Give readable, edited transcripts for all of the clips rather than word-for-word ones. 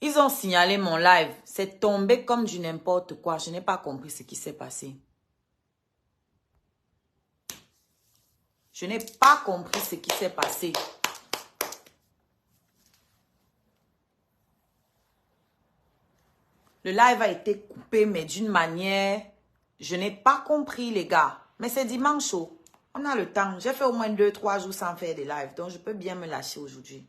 Ils ont signalé mon live. C'est tombé comme du n'importe quoi. Je n'ai pas compris ce qui s'est passé. Je n'ai pas compris ce qui s'est passé. Le live a été coupé, mais d'une manière... Je n'ai pas compris, les gars. Mais c'est dimanche. On a le temps. J'ai fait au moins 2-3 jours sans faire des lives. Donc, je peux bien me lâcher aujourd'hui.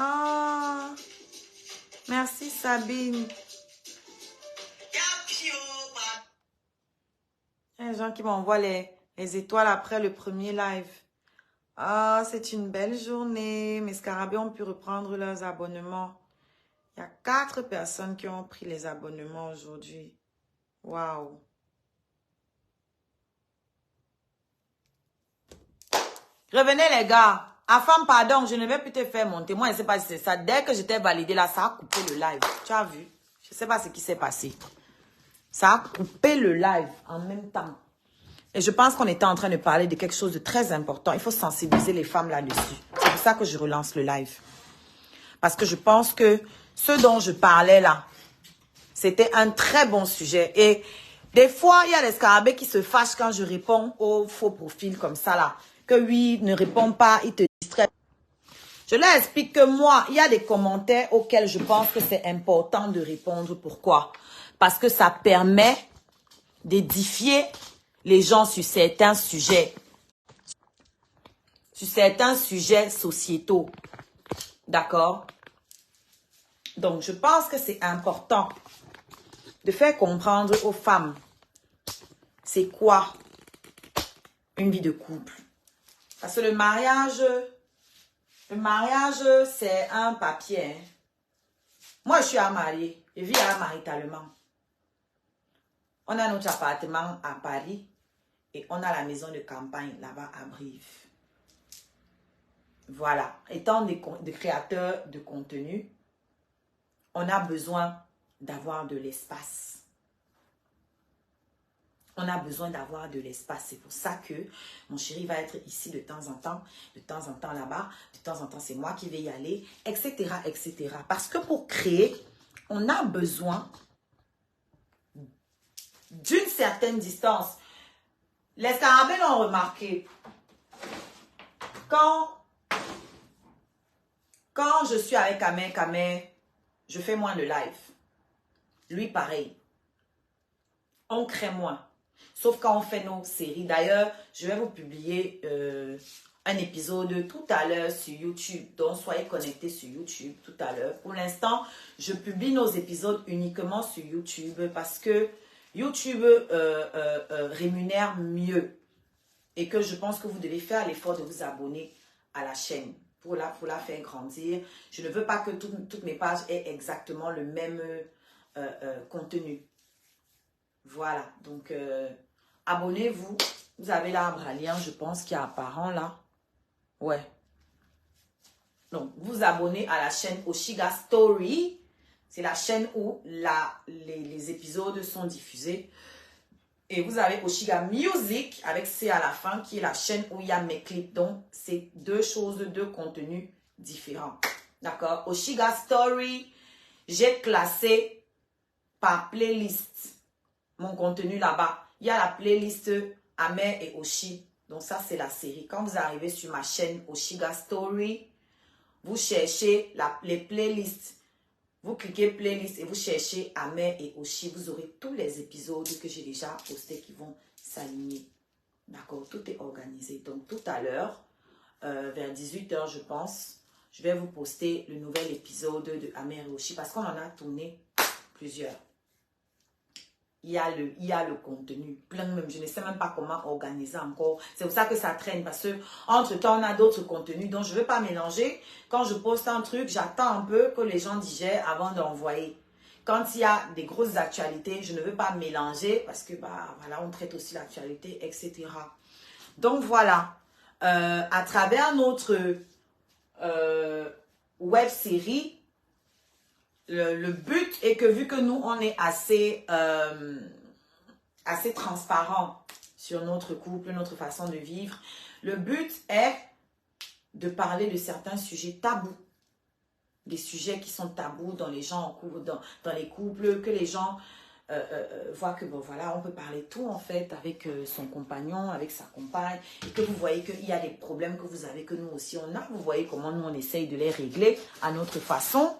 Ah, merci Sabine. Il y a des gens qui m'envoient les étoiles après le premier live. Ah, c'est une belle journée. Mes scarabées ont pu reprendre leurs abonnements. Il y a 4 personnes qui ont pris les abonnements aujourd'hui. Waouh. Revenez les gars. Afam, pardon, je ne vais plus te faire monter. Moi, je ne sais pas si c'est ça. Dès que j'étais validé là, ça a coupé le live. Tu as vu? Je ne sais pas ce qui s'est passé. Ça a coupé le live en même temps. Et je pense qu'on était en train de parler de quelque chose de très important. Il faut sensibiliser les femmes là-dessus. C'est pour ça que je relance le live. Parce que je pense que ce dont je parlais là, c'était un très bon sujet. Et des fois, il y a des scarabées qui se fâchent quand je réponds aux faux profils comme ça là. Que oui, ne réponds pas, ils te distraient. Je leur explique que moi, il y a des commentaires auxquels je pense que c'est important de répondre. Pourquoi? Parce que ça permet d'édifier les gens sur certains sujets. Sur certains sujets sociétaux. D'accord? Donc, je pense que c'est important de faire comprendre aux femmes c'est quoi une vie de couple. Parce que le mariage, c'est un papier. Hein. Moi, je suis mariée. Je vis maritalement. On a notre appartement à Paris et on a la maison de campagne là-bas à Brive. Voilà. Étant des créateurs de contenu, on a besoin d'avoir de l'espace. On a besoin d'avoir de l'espace. C'est pour ça que mon chéri va être ici de temps en temps là-bas, de temps en temps c'est moi qui vais y aller, etc., etc. Parce que pour créer, on a besoin d'une certaine distance. Les scarabées l'ont remarqué. Quand je suis avec Kamer, je fais moins de live. Lui, pareil. On crée moins. Sauf quand on fait nos séries. D'ailleurs, je vais vous publier un épisode tout à l'heure sur YouTube. Donc, soyez connectés sur YouTube tout à l'heure. Pour l'instant, je publie nos épisodes uniquement sur YouTube parce que YouTube rémunère mieux. Et que je pense que vous devez faire l'effort de vous abonner à la chaîne pour la faire grandir. Je ne veux pas que toutes mes pages aient exactement le même contenu. Voilà, donc abonnez-vous. Vous avez l'arbre à lien, je pense, qui est apparent là. Ouais. Donc, vous abonnez à la chaîne Oshiga Story. C'est la chaîne où les épisodes sont diffusés. Et vous avez Oshiga Music avec C à la fin, qui est la chaîne où il y a mes clips. Donc, c'est deux contenus différents. D'accord? Oshiga Story, j'ai classé par playlist mon contenu là-bas. Il y a la playlist Amer et Oshi. Donc ça, c'est la série. Quand vous arrivez sur ma chaîne Oshiga Story, vous cherchez les playlists. Vous cliquez playlist et vous cherchez Amer et Oshi. Vous aurez tous les épisodes que j'ai déjà postés qui vont s'aligner. D'accord? Tout est organisé. Donc tout à l'heure, vers 18 h, je pense, je vais vous poster le nouvel épisode de Amer et Oshi parce qu'on en a tourné plusieurs. Il y a le contenu, plein même. Je ne sais même pas comment organiser encore. C'est pour ça que ça traîne parce que entre-temps, on a d'autres contenus. Donc, je ne veux pas mélanger. Quand je poste un truc, j'attends un peu que les gens digèrent avant d'envoyer. Quand il y a des grosses actualités, je ne veux pas mélanger parce que, voilà, on traite aussi l'actualité, etc. Donc, voilà. À travers notre web série, le but est que vu que nous, on est assez transparent sur notre couple, notre façon de vivre, le but est de parler de certains sujets tabous. Des sujets qui sont tabous dans les gens, dans les couples, que les gens voient que, bon voilà, on peut parler tout en fait avec son compagnon, avec sa compagne, et que vous voyez qu'il y a des problèmes que vous avez, que nous aussi on a. Vous voyez comment nous on essaye de les régler à notre façon.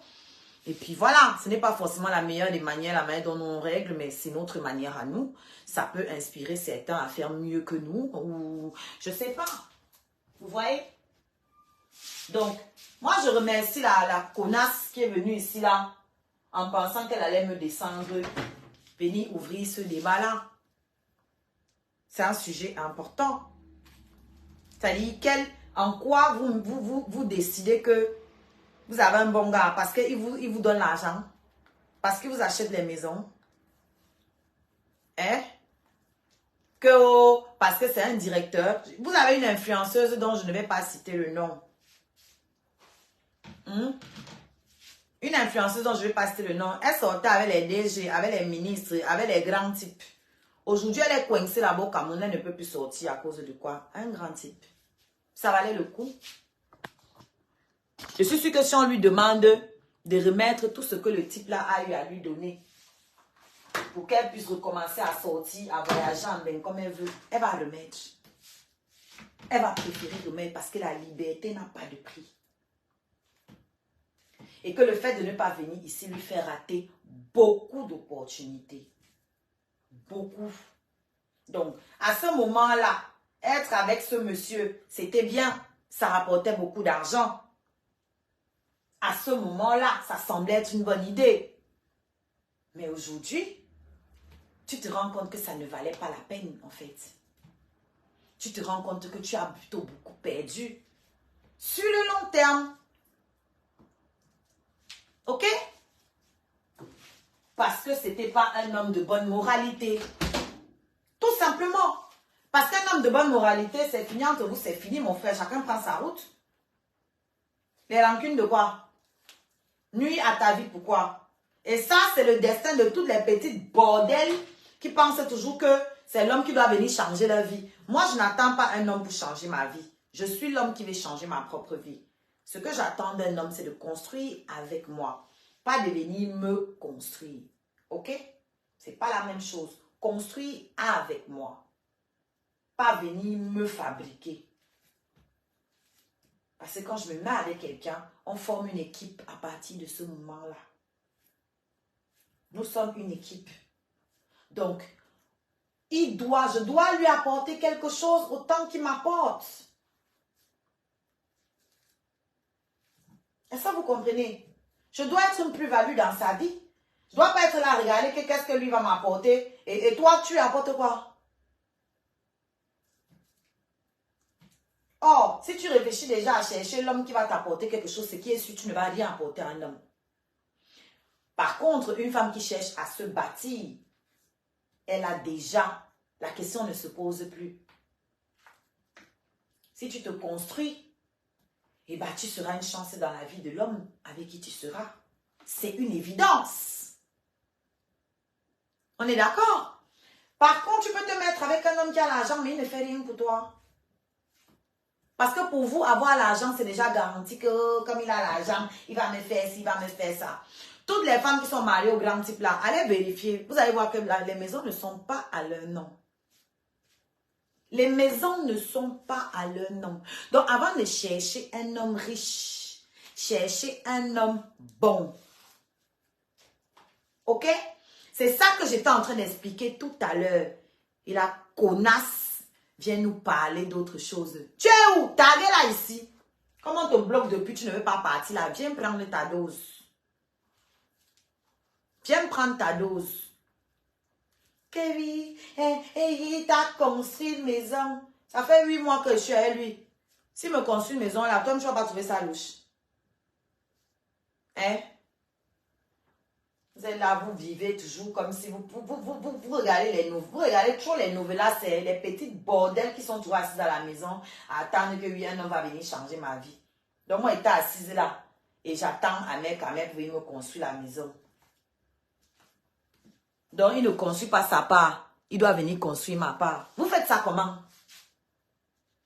Et puis voilà, ce n'est pas forcément la meilleure des manières, la manière dont nous on règle, mais c'est notre manière à nous. Ça peut inspirer certains à faire mieux que nous, ou je sais pas. Vous voyez? Donc, moi je remercie la connasse qui est venue ici là, en pensant qu'elle allait me descendre, venir ouvrir ce débat-là. C'est un sujet important. C'est-à-dire, en quoi vous décidez que vous avez un bon gars? Parce qu'il vous donne l'argent. Parce qu'il vous achète les maisons. Hein? Parce que c'est un directeur. Vous avez une influenceuse dont je ne vais pas citer le nom. Une influenceuse dont je ne vais pas citer le nom. Elle sortait avec les DG, avec les ministres, avec les grands types. Aujourd'hui, elle est coincée là-bas au Cameroun. Elle ne peut plus sortir à cause de quoi? Un grand type. Ça valait le coup. Je suis sûre que si on lui demande de remettre tout ce que le type là a eu à lui donner pour qu'elle puisse recommencer à sortir, à voyager en bain comme elle veut, elle va remettre. Elle va préférer remettre parce que la liberté n'a pas de prix. Et que le fait de ne pas venir ici lui fait rater beaucoup d'opportunités. Beaucoup. Donc, à ce moment-là, être avec ce monsieur, c'était bien. Ça rapportait beaucoup d'argent. À ce moment-là, ça semblait être une bonne idée. Mais aujourd'hui, tu te rends compte que ça ne valait pas la peine, en fait. Tu te rends compte que tu as plutôt beaucoup perdu. Sur le long terme. Ok? Parce que ce n'était pas un homme de bonne moralité. Tout simplement. Parce qu'un homme de bonne moralité, c'est fini entre vous, c'est fini, mon frère. Chacun prend sa route. Les rancunes de quoi? Nuit à ta vie, pourquoi? Et ça, c'est le destin de toutes les petites bordelles qui pensent toujours que c'est l'homme qui doit venir changer leur vie. Moi, je n'attends pas un homme pour changer ma vie. Je suis l'homme qui veut changer ma propre vie. Ce que j'attends d'un homme, c'est de construire avec moi. Pas de venir me construire. Ok? C'est pas la même chose. Construire avec moi. Pas venir me fabriquer. Parce que quand je me mets avec quelqu'un, on forme une équipe à partir de ce moment-là. Nous sommes une équipe. Donc, je dois lui apporter quelque chose autant qu'il m'apporte. Est-ce que vous comprenez? Je dois être une plus-value dans sa vie. Je ne dois pas être là à regarder qu'est-ce que lui va m'apporter. Et toi, tu apportes quoi? Or, si tu réfléchis déjà à chercher l'homme qui va t'apporter quelque chose, c'est qui est sûr que tu ne vas rien apporter à un homme. Par contre, une femme qui cherche à se bâtir, elle a déjà, la question ne se pose plus. Si tu te construis, eh ben, tu seras une chance dans la vie de l'homme avec qui tu seras. C'est une évidence. On est d'accord? Par contre, tu peux te mettre avec un homme qui a l'argent, mais il ne fait rien pour toi. Parce que pour vous, avoir l'argent, c'est déjà garanti que comme il a l'argent, il va me faire ci, il va me faire ça. Toutes les femmes qui sont mariées au grand type là, allez vérifier. Vous allez voir que les maisons ne sont pas à leur nom. Les maisons ne sont pas à leur nom. Donc, avant de chercher un homme riche, cherchez un homme bon. Ok? C'est ça que j'étais en train d'expliquer tout à l'heure. Et la connasse vient nous parler d'autre chose. Tu es où? T'es là ici. Comment on te bloque depuis tu ne veux pas partir là? Viens prendre ta dose. Viens prendre ta dose. Kevin, il t'a construit une maison. Ça fait 8 mois que je suis avec lui. S'il me construit une maison là, toi, tu ne vas pas trouver ça louche. Hein? Vous êtes là, vous vivez toujours comme si vous regardez les nouvelles. Vous regardez toujours les nouvelles là, c'est les petites bordels qui sont toujours assises à la maison à attendre que oui, un homme va venir changer ma vie. Donc moi, j'étais assise là et j'attends un mec pour venir me construire la maison. Donc, il ne construit pas sa part. Il doit venir construire ma part. Vous faites ça comment?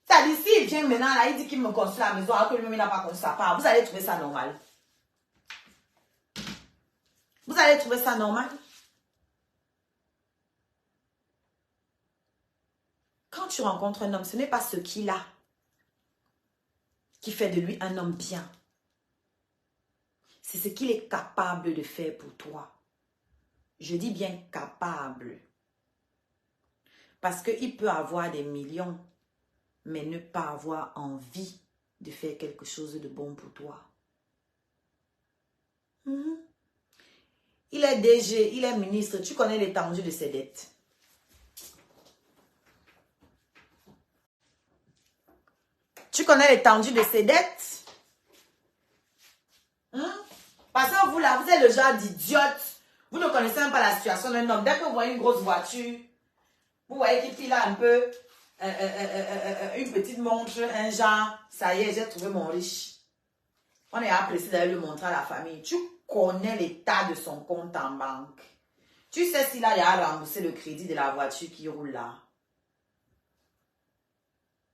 C'est-à-dire, s'il vient maintenant, là, il dit qu'il me construit la maison alors que lui-même, il n'a pas construit sa part, vous allez trouver ça normal. Vous allez trouver ça normal. Quand tu rencontres un homme, ce n'est pas ce qu'il a qui fait de lui un homme bien. C'est ce qu'il est capable de faire pour toi. Je dis bien capable. Parce qu'il peut avoir des millions, mais ne pas avoir envie de faire quelque chose de bon pour toi. Il est DG, il est ministre. Tu connais l'étendue de ses dettes. Tu connais l'étendue de ses dettes? Parce que vous là, vous êtes le genre d'idiote. Vous ne connaissez même pas la situation d'un homme. Dès que vous voyez une grosse voiture, vous voyez qu'il file un peu une petite montre, un genre, ça y est, j'ai trouvé mon riche. On est apprécié d'aller le montrer à la famille. Tu connais l'état de son compte en banque. Tu sais s'il a remboursé le crédit de la voiture qui roule là.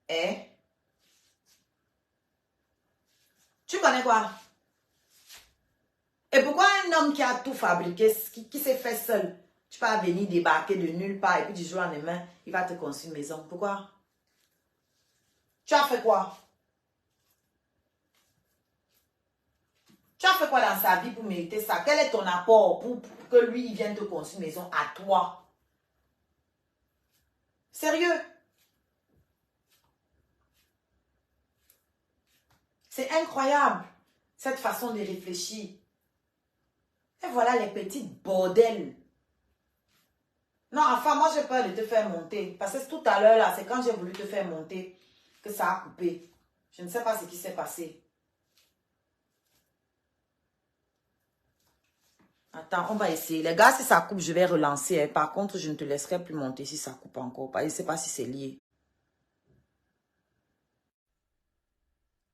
Eh? Tu connais quoi? Et pourquoi un homme qui a tout fabriqué, qui s'est fait seul, tu vas venir débarquer de nulle part et puis du jour au lendemain, il va te construire une maison? Pourquoi? Tu as fait quoi? Tu as fait quoi dans sa vie pour mériter ça? Quel est ton apport pour que lui, il vienne te construire une maison à toi? Sérieux? C'est incroyable, cette façon de réfléchir. Et voilà les petites bordels. Non, enfin, moi, j'ai peur de te faire monter. Parce que tout à l'heure, là, c'est quand j'ai voulu te faire monter que ça a coupé. Je ne sais pas ce qui s'est passé. Attends, on va essayer. Les gars, si ça coupe, je vais relancer. Par contre, je ne te laisserai plus monter si ça coupe encore. Je ne sais pas si c'est lié.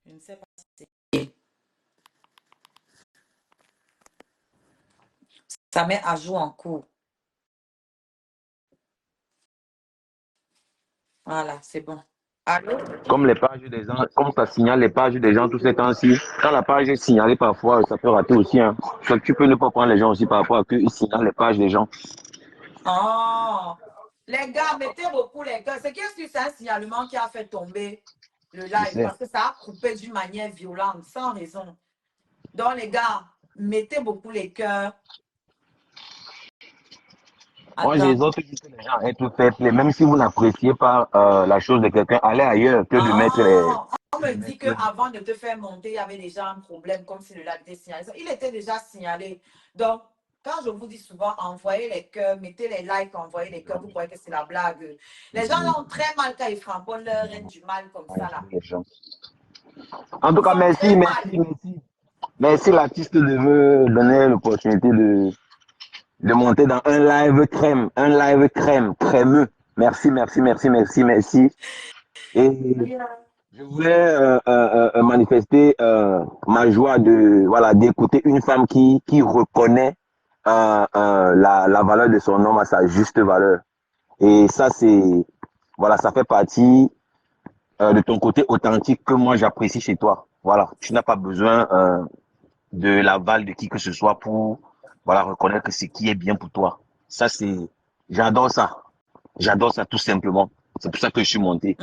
Je ne sais pas si c'est lié. Ça met à jour en cours. Voilà, c'est bon. Allô? Comme les pages des gens, comme ça signale les pages des gens tous ces temps-ci, quand la page est signalée parfois, ça peut rater aussi. Hein. Soit tu peux ne pas prendre les gens aussi par rapport à qu'ils signalent les pages des gens. Oh, les gars, mettez beaucoup les gars. C'est qu'est-ce que c'est un signalement qui a fait tomber le Je live sais. parce que ça a coupé d'une manière violente, sans raison. Donc, les gars, mettez beaucoup les cœurs. Moi, Attends. j'exhorte juste les gens à être fair play. Même si vous n'appréciez pas la chose de quelqu'un, allez ailleurs que de mettre les. Oh, on me dit qu'avant de te faire monter, il y avait déjà un problème, comme si le live était signalé. Il était déjà signalé. Donc, quand je vous dis souvent, envoyez les cœurs, mettez les likes, envoyez les cœurs, vous croyez que c'est la blague. Les gens ont très mal quand ils frapponnent leur reine du mal comme ça, là. Les gens. En tout Ils cas, ont merci, très merci, mal. merci. Merci l'artiste de me donner l'opportunité de monter dans un live crème, crémeux. Merci, merci, merci, merci, merci. Et je voulais manifester ma joie de voilà d'écouter une femme qui reconnaît la valeur de son homme à sa juste valeur. Et ça, c'est voilà, ça fait partie de ton côté authentique que moi j'apprécie chez toi. Voilà, tu n'as pas besoin de l'aval de qui que ce soit pour voilà reconnaître que c'est qui est bien pour toi. Ça, c'est j'adore ça. J'adore ça tout simplement. C'est pour ça que je suis monté.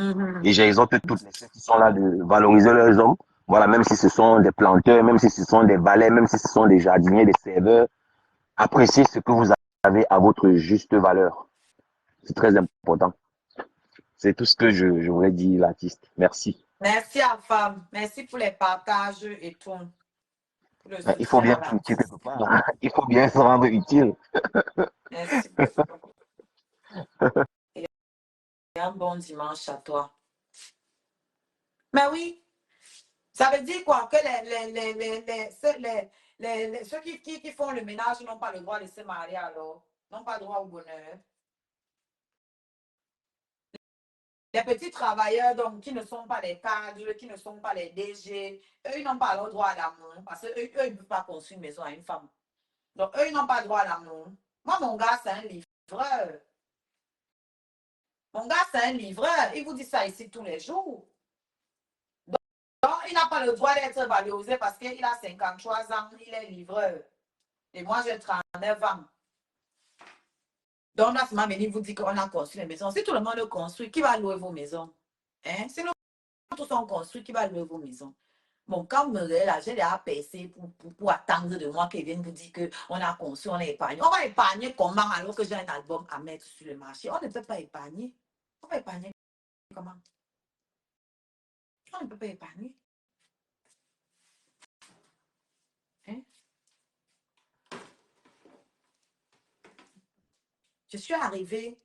Et j'exhorte toutes les filles qui sont là de valoriser leurs hommes. Voilà, même si ce sont des planteurs, même si ce sont des valets, même si ce sont des jardiniers, des serveurs, appréciez ce que vous avez à votre juste valeur. C'est très important. C'est tout ce que je voulais dire, l'artiste. Merci. Merci à femme. Merci pour les partages et tout. Pour le Il faut soutien bien à être utile l'artiste. quelque part. Il faut bien se rendre utile. Merci beaucoup. Et un bon dimanche à toi. Mais oui, ça veut dire quoi? Que ceux qui font le ménage n'ont pas le droit de se marier alors? N'ont pas le droit au bonheur. Les petits travailleurs donc, qui ne sont pas les cadres, qui ne sont pas les DG, eux, ils n'ont pas le droit à l'amour parce qu'eux, ils ne peuvent pas construire une maison à une femme. Donc, eux, ils n'ont pas le droit à l'amour. Moi, mon gars, c'est un livreur. Mon gars, c'est un livreur. Il vous dit ça ici tous les jours. Donc, il n'a pas le droit d'être valorisé parce qu'il a 53 ans, il est livreur. Et moi, j'ai 39 ans. Donc, là, ce moment, vous dit qu'on a construit les maisons. Si tout le monde construit, qui va louer vos maisons? Hein? Si nous tous sont construits, qui va louer vos maisons? Bon, quand vous me regardez là, j'ai déjà percé pour attendre de moi qu'ils viennent vous dire qu'on a construit, on a épargné. On va épargner comment alors que j'ai un album à mettre sur le marché? On ne peut pas épargner. On va épargner comment? On ne peut pas épargner. Hein? Je suis arrivée.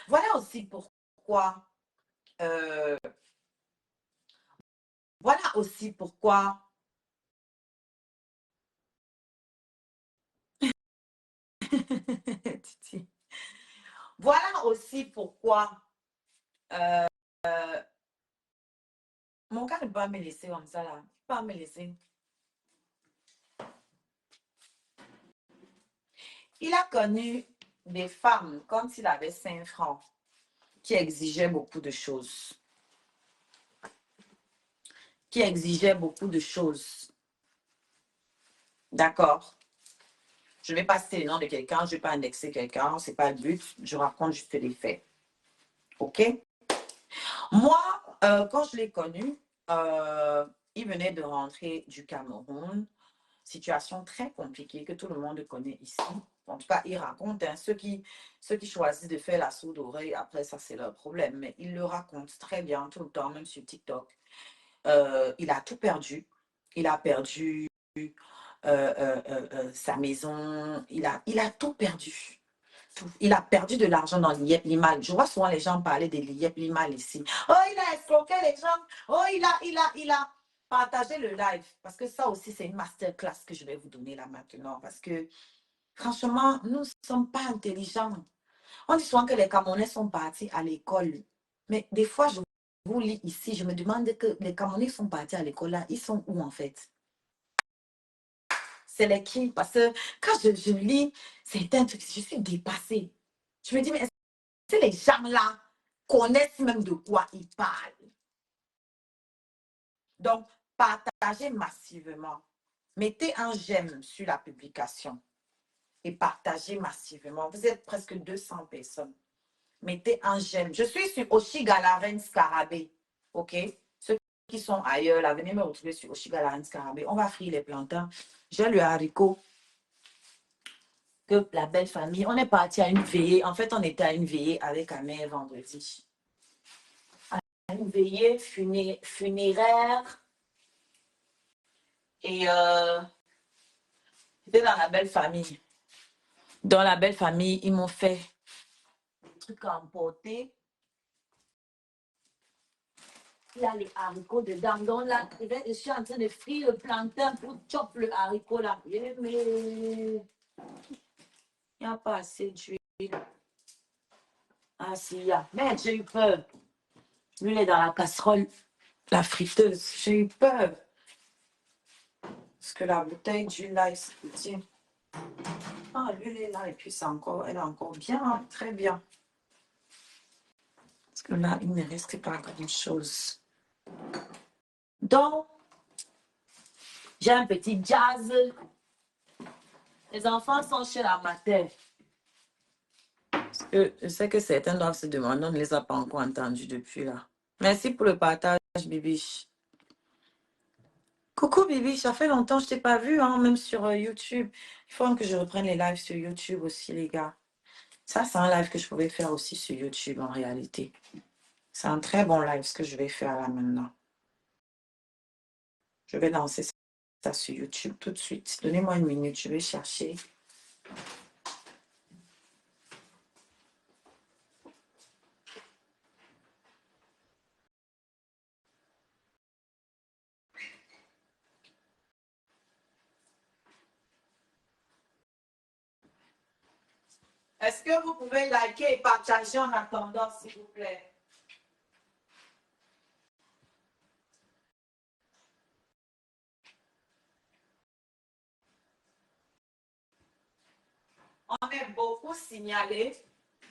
Voilà aussi pourquoi. euh, voilà aussi pourquoi. Voilà aussi pourquoi. euh, mon gars ne peut pas me laisser comme ça là. Il ne peut pas me laisser. Il a connu des femmes quand il avait 5 francs qui exigeaient beaucoup de choses. Qui exigeaient beaucoup de choses. D'accord? Je ne vais pas citer le nom de quelqu'un, je ne vais pas indexer quelqu'un, ce n'est pas le but. Je raconte juste les faits. OK? Moi, quand je l'ai connu, il venait de rentrer du Cameroun. Situation très compliquée que tout le monde connaît ici. En tout cas, il raconte. Hein, ceux qui choisissent de faire la sourde oreille, après, ça, c'est leur problème. Mais il le raconte très bien tout le temps, même sur TikTok. Il a tout perdu. Il a perdu sa maison. Il a tout perdu. Tout. Il a perdu de l'argent dans l'IEP Limal. Je vois souvent les gens parler de l'IEP Limal ici. Oh, il a escroqué les gens. Oh, il a partagé le live. Parce que ça aussi, c'est une masterclass que je vais vous donner là maintenant. Parce que, franchement, nous ne sommes pas intelligents. On dit souvent que les Camerounais sont partis à l'école. Mais des fois, je vous lis ici, je me demande que les Camerounais sont partis à l'école là. Ils sont où en fait? C'est les qui? Parce que quand je lis certains trucs, je suis dépassée. Je me dis, mais est-ce que les gens-là connaissent même de quoi ils parlent? Donc, partagez massivement. Mettez un j'aime sur la publication et partagez massivement. Vous êtes presque 200 personnes. Mettez un j'aime. Je suis sur Oshigalaren Scarabée. OK? Ceux qui sont ailleurs, là, venez me retrouver sur Oshigalaren Scarabée. On va frire les plantains. J'ai le haricot. Que la belle famille, on est parti à une veillée. En fait, on était à une veillée avec Amé vendredi. À une veillée funéraire. Et j'étais dans la belle famille. Dans la belle famille, ils m'ont fait des trucs à emporter. Il y a les haricots dedans. Donc là, je suis en train de frire le plantain pour chopper le haricot là. Mais il n'y a pas assez d'huile. Ah, si, il y a. Mais j'ai eu peur. L'huile est dans la casserole, la friteuse. J'ai eu peur. Parce que la bouteille d'huile là, il se tient. Ah, l'huile est là et puis elle est encore bien, hein, très bien. Parce que là, il ne reste pas grand-chose. Donc, j'ai un petit jazz. Les enfants sont chez la mater. Parce que je sais que certains doivent se demander, on ne les a pas encore entendus depuis là. Merci pour le partage, Bibiche. Coucou Bibiche, ça fait longtemps que je ne t'ai pas vu, hein, même sur YouTube. Il faut que je reprenne les lives sur YouTube aussi, les gars. Ça, c'est un live que je pouvais faire aussi sur YouTube en réalité. C'est un très bon live ce que je vais faire là maintenant. Je vais lancer ça sur YouTube tout de suite. Donnez-moi une minute, je vais chercher. Est-ce que vous pouvez liker et partager en attendant, s'il vous plaît? On est beaucoup signalé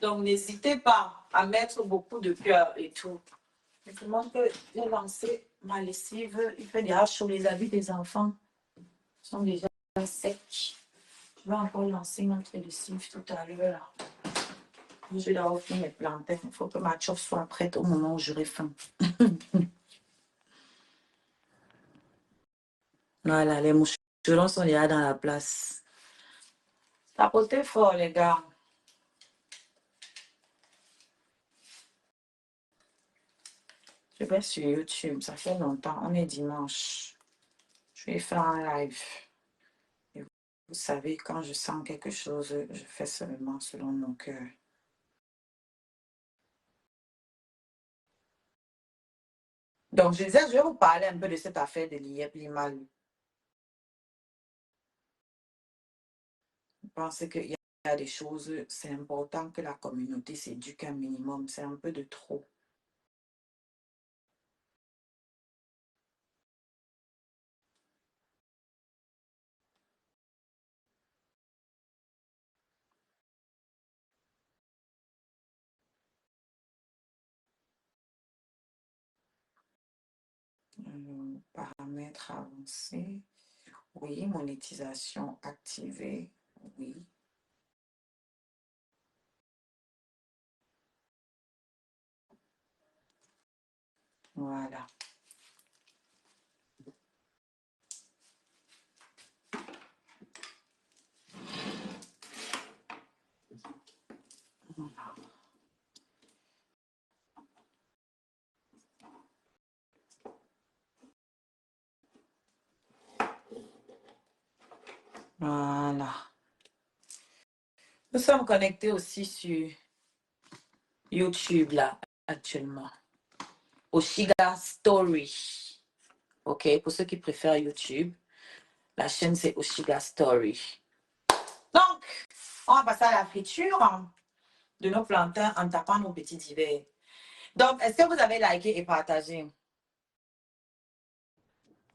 Donc, n'hésitez pas à mettre beaucoup de cœur et tout. Simplement que j'ai lancé ma lessive. Il fait déjà chaud. Les habits des enfants sont déjà secs. Je vais encore lancer notre lessive tout à l'heure. Je vais d'abord faire mes plantains. Il faut que ma chope soit prête au moment où j'aurai faim. Voilà, les moucherons sont déjà dans la place. Tapotez fort, les gars. Je vais sur YouTube. Ça fait longtemps. On est dimanche. Je vais faire un live. Et vous savez, quand je sens quelque chose, je fais seulement selon mon cœur. Donc, je disais, je vais vous parler un peu de cette affaire de l'IEP Limal. Je pense qu'il y a des choses, c'est important que la communauté s'éduque un minimum. C'est un peu de trop. Paramètres avancés. Oui, monétisation activée. Oui. Voilà. Voilà. Nous sommes connectés aussi sur YouTube là, actuellement. Oshiga Story. OK, pour ceux qui préfèrent YouTube, la chaîne c'est Oshiga Story. Donc, on va passer à la friture de nos plantains en tapant nos petits divers. Donc, est-ce que vous avez liké et partagé?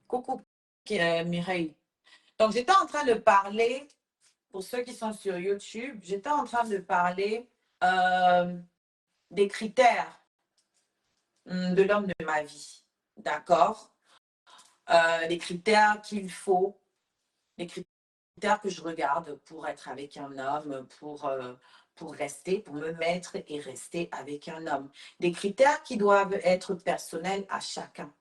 Coucou Mireille. Donc, j'étais en train de parler, pour ceux qui sont sur YouTube, j'étais en train de parler des critères de l'homme de ma vie. D'accord? Les critères qu'il faut, les critères que je regarde pour être avec un homme, pour rester, pour me mettre et rester avec un homme. Des critères qui doivent être personnels à chacun.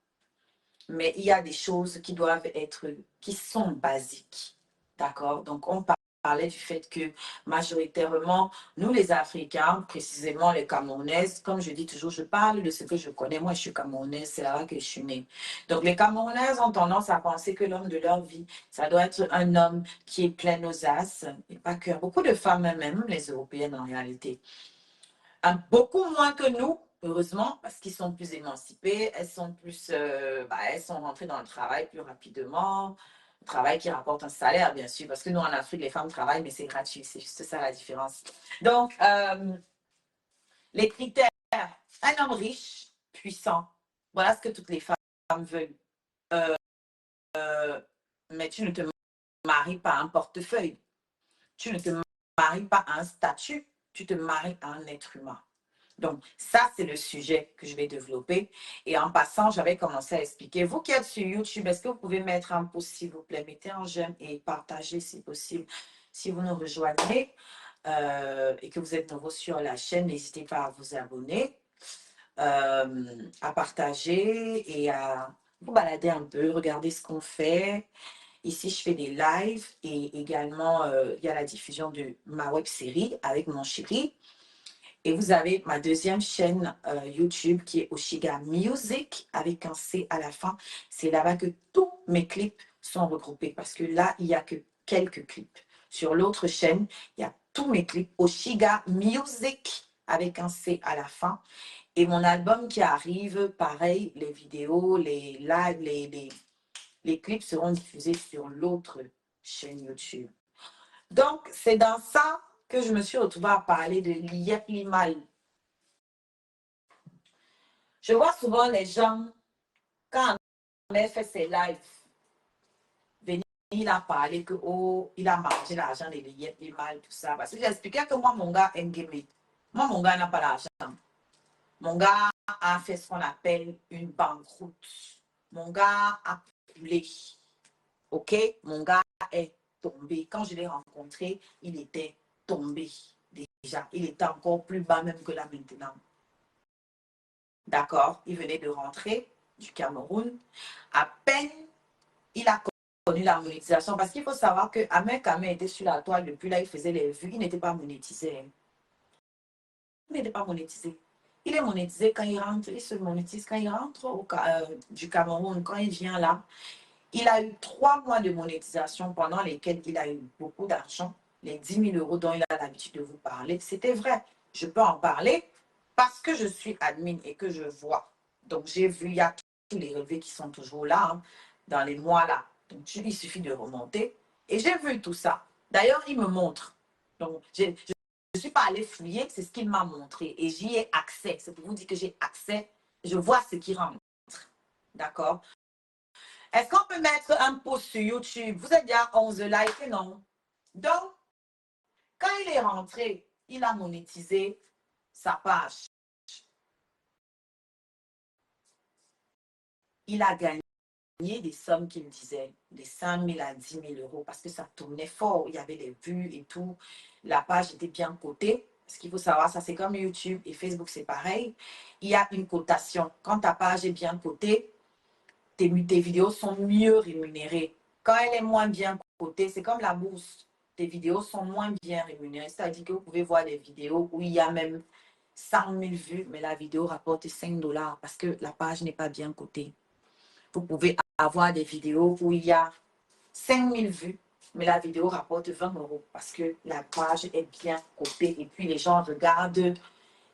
Mais il y a des choses qui doivent être, qui sont basiques. D'accord? Donc, on parlait du fait que majoritairement, nous les Africains, précisément les Camerounaises, comme je dis toujours, je parle de ce que je connais. Moi, je suis Camerounaise, c'est là que je suis née. Donc, les Camerounaises ont tendance à penser que l'homme de leur vie, ça doit être un homme qui est plein aux as, et pas que. Beaucoup de femmes, même les Européennes en réalité, beaucoup moins que nous, heureusement, parce qu'ils sont plus émancipés, elles sont plus, elles sont rentrées dans le travail plus rapidement, un travail qui rapporte un salaire, bien sûr, parce que nous, en Afrique, les femmes travaillent, mais c'est gratuit, c'est juste ça la différence. Donc, les critères, un homme riche, puissant, voilà ce que toutes les femmes veulent. Mais tu ne te maries pas à un portefeuille, tu ne te maries pas à un statut, tu te maries à un être humain. Donc, ça, c'est le sujet que je vais développer. Et en passant, j'avais commencé à expliquer. Vous qui êtes sur YouTube, est-ce que vous pouvez mettre un pouce, s'il vous plaît? Mettez un j'aime et partagez si possible. Si vous nous rejoignez et que vous êtes nouveau sur la chaîne, n'hésitez pas à vous abonner, à partager et à vous balader un peu, regarder ce qu'on fait. Ici, je fais des lives et également, il y a la diffusion de ma web série avec mon chéri. Et vous avez ma deuxième chaîne YouTube qui est Oshiga Music avec un C à la fin. C'est là-bas que tous mes clips sont regroupés parce que là, il n'y a que quelques clips. Sur l'autre chaîne, il y a tous mes clips Oshiga Music avec un C à la fin. Et mon album qui arrive, pareil, les vidéos, les lives, les clips seront diffusés sur l'autre chaîne YouTube. Donc, c'est dans ça que je me suis retrouvée à parler de l'IEP Limal. Je vois souvent les gens, quand on a fait ses lives, venir, il a parlé que, oh, il a mangé l'argent des l'IEP Limal, tout ça. Parce que j'expliquais que moi, mon gars, Ngeme, Moi, mon gars n'a pas l'argent. Mon gars a fait ce qu'on appelle une banqueroute. Mon gars a coulé. OK? Mon gars est tombé. Quand je l'ai rencontré, il était tombé déjà. Il était encore plus bas même que là maintenant. D'accord? Il venait de rentrer du Cameroun. À peine il a connu la monétisation. Parce qu'il faut savoir que Ahmed Kamé était sur la toile depuis là, il faisait les vues. Il n'était pas monétisé. Il n'était pas monétisé. Il est monétisé quand il rentre. Il se monétise quand il rentre du Cameroun. Quand il vient là, il a eu 3 mois de monétisation pendant lesquels il a eu beaucoup d'argent. Les 10 000 euros dont il a l'habitude de vous parler, c'était vrai. Je peux en parler parce que je suis admin et que je vois. Donc, j'ai vu, il y a tous les relevés qui sont toujours là, hein, dans les mois là. Donc, il suffit de remonter. Et j'ai vu tout ça. D'ailleurs, il me montre. Donc, je ne suis pas allée fouiller, c'est ce qu'il m'a montré. Et j'y ai accès. C'est pour vous dire que j'ai accès. Je vois ce qui rentre. D'accord? Est-ce qu'on peut mettre un post sur YouTube? Vous êtes déjà 11 likes, non? Donc, quand il est rentré, il a monétisé sa page. Il a gagné des sommes qu'il disait, des 5 000 à 10 000 euros, parce que ça tournait fort. Il y avait des vues et tout. La page était bien cotée. Ce qu'il faut savoir, ça c'est comme YouTube et Facebook, c'est pareil. Il y a une cotation. Quand ta page est bien cotée, tes vidéos sont mieux rémunérées. Quand elle est moins bien cotée, c'est comme la bourse. Tes vidéos sont moins bien rémunérées. C'est-à-dire que vous pouvez voir des vidéos où il y a même 100 000 vues, mais la vidéo rapporte 5 dollars parce que la page n'est pas bien cotée. Vous pouvez avoir des vidéos où il y a 5 000 vues, mais la vidéo rapporte 20 euros parce que la page est bien cotée et puis les gens regardent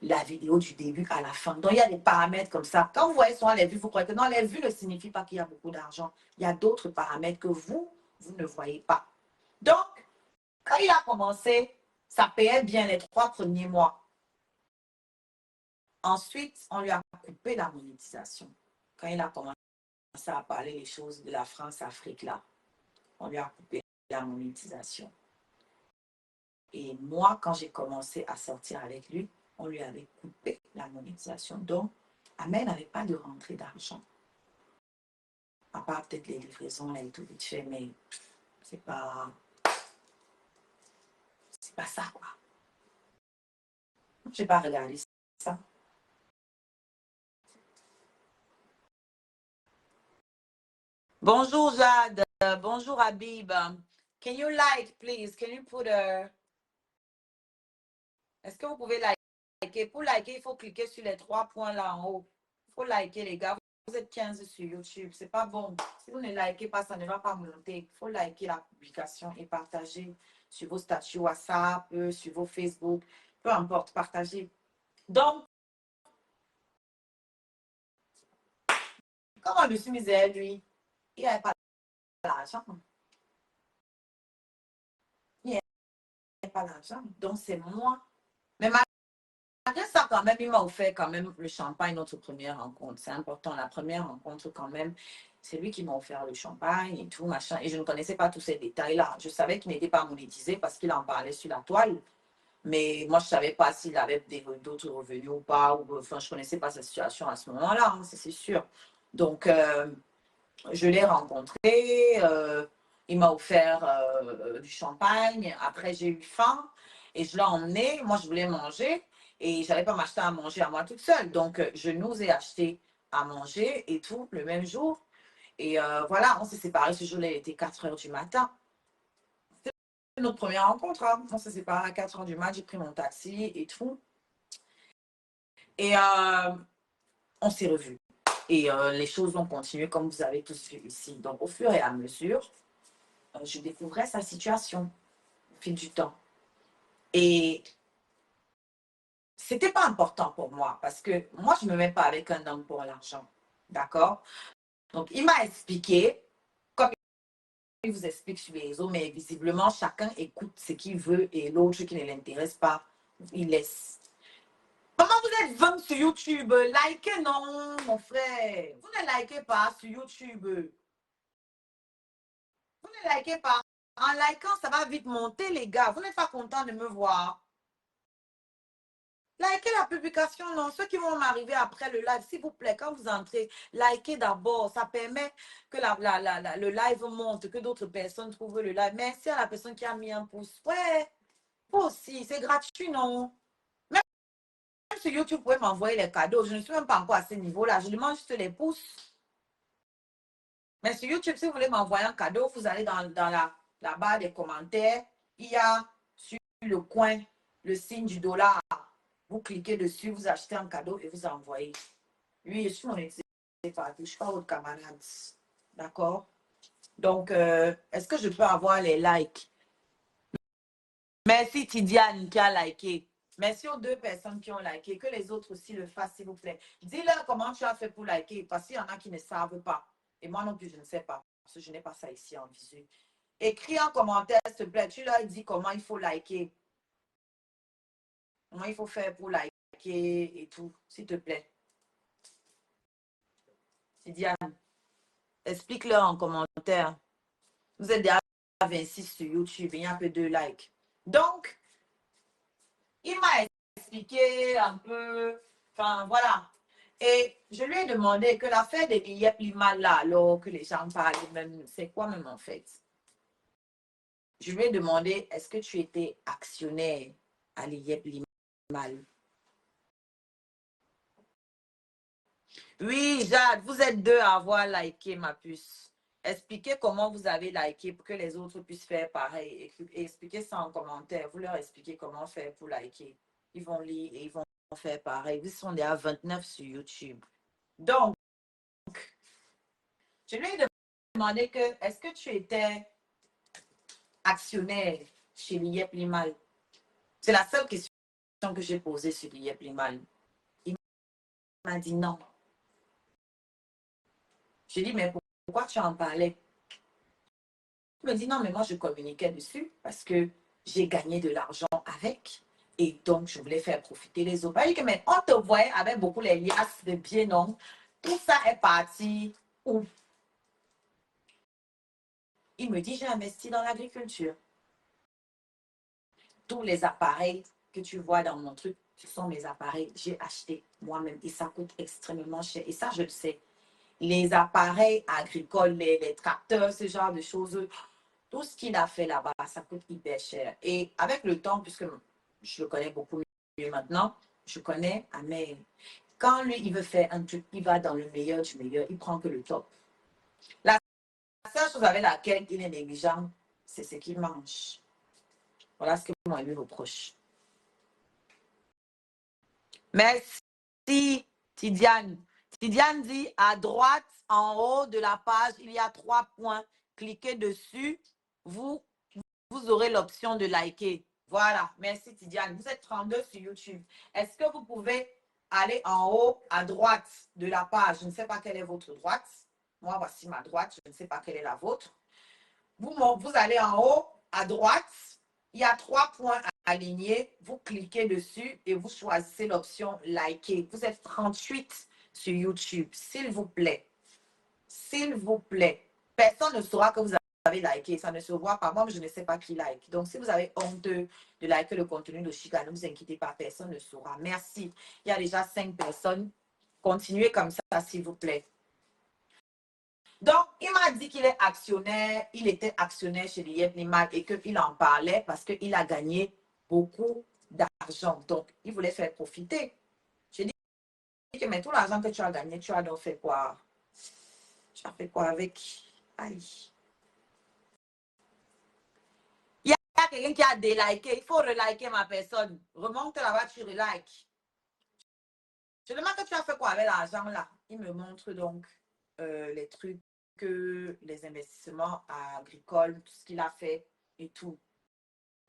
la vidéo du début à la fin. Donc, il y a des paramètres comme ça. Quand vous voyez souvent les vues, vous croyez que non, les vues ne signifient pas qu'il y a beaucoup d'argent. Il y a d'autres paramètres que vous ne voyez pas. Donc, quand il a commencé, ça payait bien les 3 premiers mois. Ensuite, on lui a coupé la monétisation. Quand il a commencé à parler les choses de la France-Afrique, là, on lui a coupé la monétisation. Et moi, quand j'ai commencé à sortir avec lui, on lui avait coupé la monétisation. Donc, Ahmed n'avait pas de rentrée d'argent. À part peut-être les livraisons là et tout vite fait, mais c'est pas ça, quoi. Je n'ai pas regardé ça. Bonjour Jade, bonjour Habib. Can you like, please? Can you put a... Est-ce que vous pouvez liker? Pour liker, il faut cliquer sur les 3 points là en haut. Il faut liker, les gars. Vous êtes 15 sur YouTube. C'est pas bon. Si vous ne likez pas, ça ne va pas monter. Il faut liker la publication et partager sur vos statuts WhatsApp, sur vos Facebook. Peu importe, partagez. Donc, comment je suis misère, lui, il n'avait pas l'argent. Il n'avait pas l'argent. Donc, c'est moi. Mais malgré ça, quand même, il m'a offert quand même le champagne, notre première rencontre. C'est important, la première rencontre quand même. C'est lui qui m'a offert le champagne et tout, machin. Et je ne connaissais pas tous ces détails-là. Je savais qu'il n'était pas monétisé parce qu'il en parlait sur la toile. Mais moi, je ne savais pas s'il avait d'autres revenus ou pas. Enfin, je ne connaissais pas sa situation à ce moment-là, hein, c'est sûr. Donc, je l'ai rencontré. Il m'a offert du champagne. Après, j'ai eu faim et je l'ai emmené. Moi, je voulais manger et je n'allais pas m'acheter à manger à moi toute seule. Donc, je nous ai acheté à manger et tout le même jour. Et voilà, on s'est séparés. Ce jour-là, il était 4 heures du matin. C'était notre première rencontre. Hein. On s'est séparés à 4 heures du matin. J'ai pris mon taxi et tout. Et on s'est revus. Et les choses ont continué comme vous avez tous vu ici. Donc, au fur et à mesure, je découvrais sa situation au fil du temps. Et c'était pas important pour moi parce que moi, je ne me mets pas avec un homme pour l'argent. D'accord? Donc, il m'a expliqué, comme il vous explique sur les réseaux, mais visiblement, chacun écoute ce qu'il veut et l'autre qui ne l'intéresse pas, il laisse. Comment vous êtes 20 sur YouTube? Likez, non, mon frère. Vous ne likez pas sur YouTube. Vous ne likez pas. En likant, ça va vite monter, les gars. Vous n'êtes pas content de me voir. Likez la publication, non. Ceux qui vont m'arriver après le live, s'il vous plaît, quand vous entrez, likez d'abord. Ça permet que le live monte, que d'autres personnes trouvent le live. Merci à la personne qui a mis un pouce. Ouais, moi aussi, c'est gratuit, non? Même sur YouTube, vous pouvez m'envoyer les cadeaux. Je ne suis même pas encore à ce niveau-là. Je demande juste les pouces. Mais sur YouTube, si vous voulez m'envoyer un cadeau, vous allez dans la barre des commentaires. Il y a sur le coin le signe du dollar. Vous cliquez dessus, vous achetez un cadeau et vous envoyez. Oui, je suis mon partout. Je ne suis pas votre camarade. D'accord? Donc, est-ce que je peux avoir les likes? Merci Tidiane qui a liké. Merci aux 2 personnes qui ont liké. Que les autres aussi le fassent, s'il vous plaît. Dis-leur comment tu as fait pour liker, parce qu'il y en a qui ne savent pas. Et moi non plus, je ne sais pas, parce que je n'ai pas ça ici en visu. Écris en commentaire, s'il te plaît. Tu leur dis comment il faut liker. Comment il faut faire pour liker et tout, s'il te plaît. Tidiane, explique-leur en commentaire. Vous êtes déjà 26 sur YouTube, il n'y a que 2 likes. Donc, il m'a expliqué un peu, enfin voilà. Et je lui ai demandé que l'affaire de l'IEP Lima là, alors que les gens parlent même, c'est quoi même en fait? Je lui ai demandé, est-ce que tu étais actionnaire à l'IEP Lima? Oui, Jade, vous êtes 2 à avoir liké ma puce. Expliquez comment vous avez liké pour que les autres puissent faire pareil. Expliquez ça en commentaire. Vous leur expliquez comment faire pour liker. Ils vont lire et ils vont faire pareil. Ils sont déjà 29 sur YouTube. Donc, je lui ai demandé que, est-ce que tu étais actionnaire chez l'IEP Limal? C'est la seule question que j'ai posée sur l'IEP Limal. Il m'a dit non. J'ai dit, mais pourquoi tu en parlais? Il me dit, non, mais moi, je communiquais dessus parce que j'ai gagné de l'argent avec. Et donc, je voulais faire profiter les autres. Que, mais on te voyait avec beaucoup les liasses de biens, non? Tout ça est parti où? Il me dit, j'ai investi dans l'agriculture. Tous les appareils que tu vois dans mon truc, ce sont mes appareils. J'ai acheté moi-même et ça coûte extrêmement cher. Et ça, je le sais. Les appareils agricoles, les tracteurs, ce genre de choses, tout ce qu'il a fait là-bas, ça coûte hyper cher. Et avec le temps, puisque je le connais beaucoup mieux maintenant, je connais Amel. Quand lui, il veut faire un truc, il va dans le meilleur du meilleur, il prend que le top. La seule chose avec laquelle il est négligent, c'est ce qu'il mange. Voilà ce que moi, lui reproche. Merci, Tidiane. Tidiane dit, à droite, en haut de la page, il y a 3 points. Cliquez dessus. Vous aurez l'option de liker. Voilà. Merci, Tidiane. Vous êtes 32 sur YouTube. Est-ce que vous pouvez aller en haut à droite de la page? Je ne sais pas quelle est votre droite. Moi, voici ma droite. Je ne sais pas quelle est la vôtre. Vous allez en haut à droite. Il y a 3 points alignés. Vous cliquez dessus et vous choisissez l'option liker. Vous êtes 38 sur YouTube. S'il vous plaît. S'il vous plaît. Personne ne saura que vous avez liké. Ça ne se voit pas. Moi, je ne sais pas qui like. Donc, si vous avez honte de liker le contenu de Chica, ne vous inquiétez pas. Personne ne saura. Merci. Il y a déjà 5 personnes. Continuez comme ça, s'il vous plaît. Donc, il m'a dit qu'il est actionnaire, il était actionnaire chez l'IEP Limal et qu'il en parlait parce qu'il a gagné beaucoup d'argent. Donc, il voulait faire profiter. J'ai dit que, mais tout l'argent que tu as gagné, tu as donc fait quoi? Tu as fait quoi avec? Aïe. Il y a quelqu'un qui a déliké. Il faut reliker ma personne. Remonte là-bas, tu relikes. Je demande que tu as fait quoi avec l'argent là? Il me montre donc les trucs, les investissements agricoles, tout ce qu'il a fait et tout.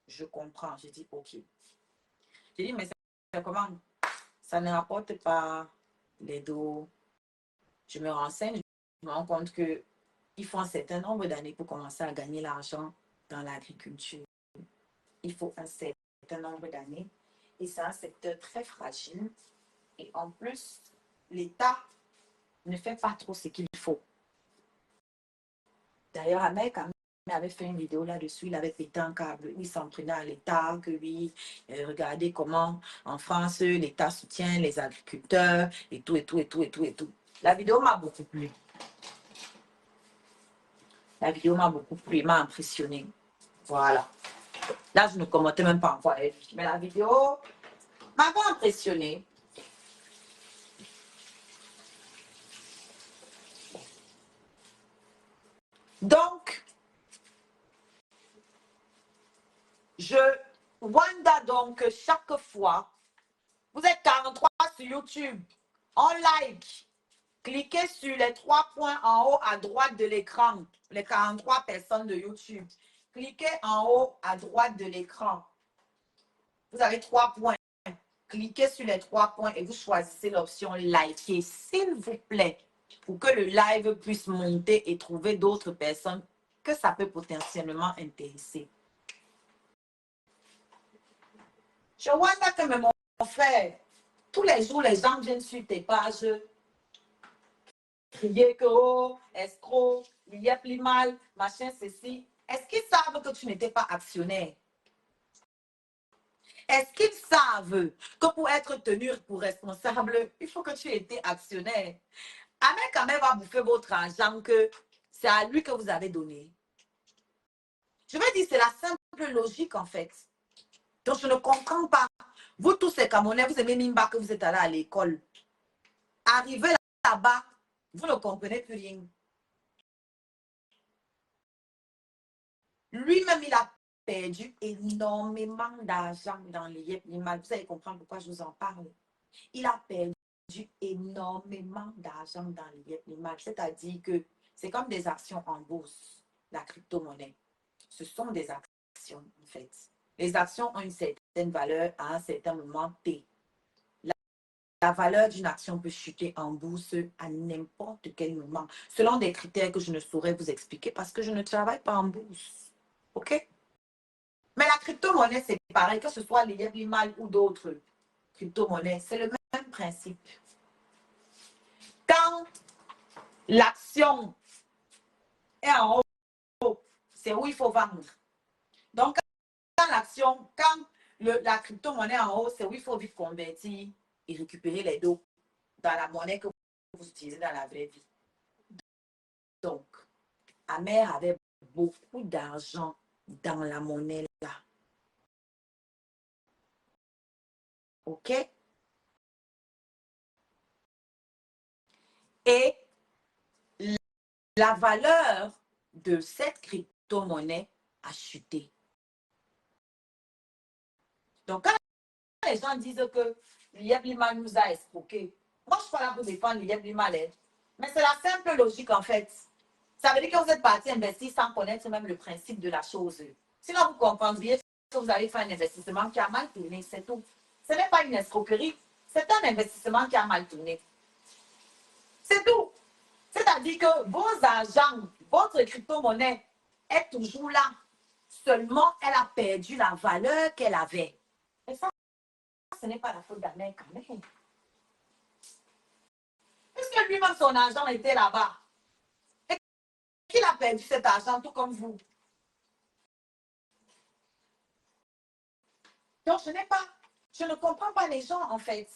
Je comprends. J'ai dit, OK. J'ai dit, mais c'est comment? Ça ne rapporte pas les dos. Je me renseigne, je me rends compte qu'il faut un certain nombre d'années pour commencer à gagner l'argent dans l'agriculture. Il faut un certain nombre d'années. Et c'est un secteur très fragile. Et en plus, l'État ne fait pas trop ce qu'il faut. D'ailleurs, Amel, quand avait fait une vidéo là-dessus, il avait pété un câble, il s'en prenait à l'État, que oui, regardez comment en France, l'État soutient les agriculteurs et tout, et tout, et tout, et tout, et tout. La vidéo m'a beaucoup plu. La vidéo m'a beaucoup plu, il m'a impressionné. Voilà. Là, je ne commentais même pas encore avec lui, mais la vidéo m'a pas impressionné. Donc, Wanda, donc, chaque fois, vous êtes 43 sur YouTube, en like, cliquez sur les 3 points en haut à droite de l'écran, les 43 personnes de YouTube. Cliquez en haut à droite de l'écran. Vous avez 3 points. Cliquez sur les 3 points et vous choisissez l'option liker, s'il vous plaît, pour que le live puisse monter et trouver d'autres personnes que ça peut potentiellement intéresser. Je vois là que mon frère, tous les jours, les gens viennent sur tes pages crier que, oh, escroc, il y a plus mal, machin, ceci. Est-ce qu'ils savent que tu n'étais pas actionnaire? Est-ce qu'ils savent que pour être tenu pour responsable, il faut que tu aies été actionnaire? Ahmed Kamel va bouffer votre argent que c'est à lui que vous avez donné. Je veux dire, c'est la simple logique en fait. Donc, je ne comprends pas. Vous tous ces Camerounais, vous aimez même pas que vous êtes allés à l'école. Arrivez là-bas, vous ne comprenez plus rien. Lui-même, il a perdu énormément d'argent dans les Yep Limal. Vous allez comprendre pourquoi je vous en parle. Il a perdu énormément d'argent dans les Yep Limal. C'est-à-dire que c'est comme des actions en bourse, la crypto-monnaie. Ce sont des actions, en fait. Les actions ont une certaine valeur à un certain moment T. La valeur d'une action peut chuter en bourse à n'importe quel moment, selon des critères que je ne saurais vous expliquer parce que je ne travaille pas en bourse. OK? Mais la crypto-monnaie, c'est pareil, que ce soit les Limal ou d'autres crypto-monnaies, c'est le même principe. Quand l'action est en haut, c'est où il faut vendre. Donc, quand l'action, quand la crypto-monnaie est en haut, c'est où il faut vite convertir et récupérer les dos dans la monnaie que vous utilisez dans la vraie vie. Donc, Ahmed avait beaucoup d'argent dans la monnaie là. OK? Et la valeur de cette crypto-monnaie a chuté. Donc, quand les gens disent que Lieb Limal nous a escroqués, moi, je ne suis pas là pour défendre Lieb Limal, mais c'est la simple logique, en fait. Ça veut dire que vous êtes parti investir sans connaître même le principe de la chose. Sinon, vous comprendriez que vous allez faire un investissement qui a mal tourné, c'est tout. Ce n'est pas une escroquerie, c'est un investissement qui a mal tourné. C'est tout. C'est-à-dire que vos argent, votre crypto-monnaie est toujours là. Seulement, elle a perdu la valeur qu'elle avait. Et ça, ce n'est pas la faute d'Ahmed Kamel. Puisque lui-même, son argent était là-bas. Et qu'il a perdu cet argent, tout comme vous. Donc, je ne comprends pas les gens, en fait.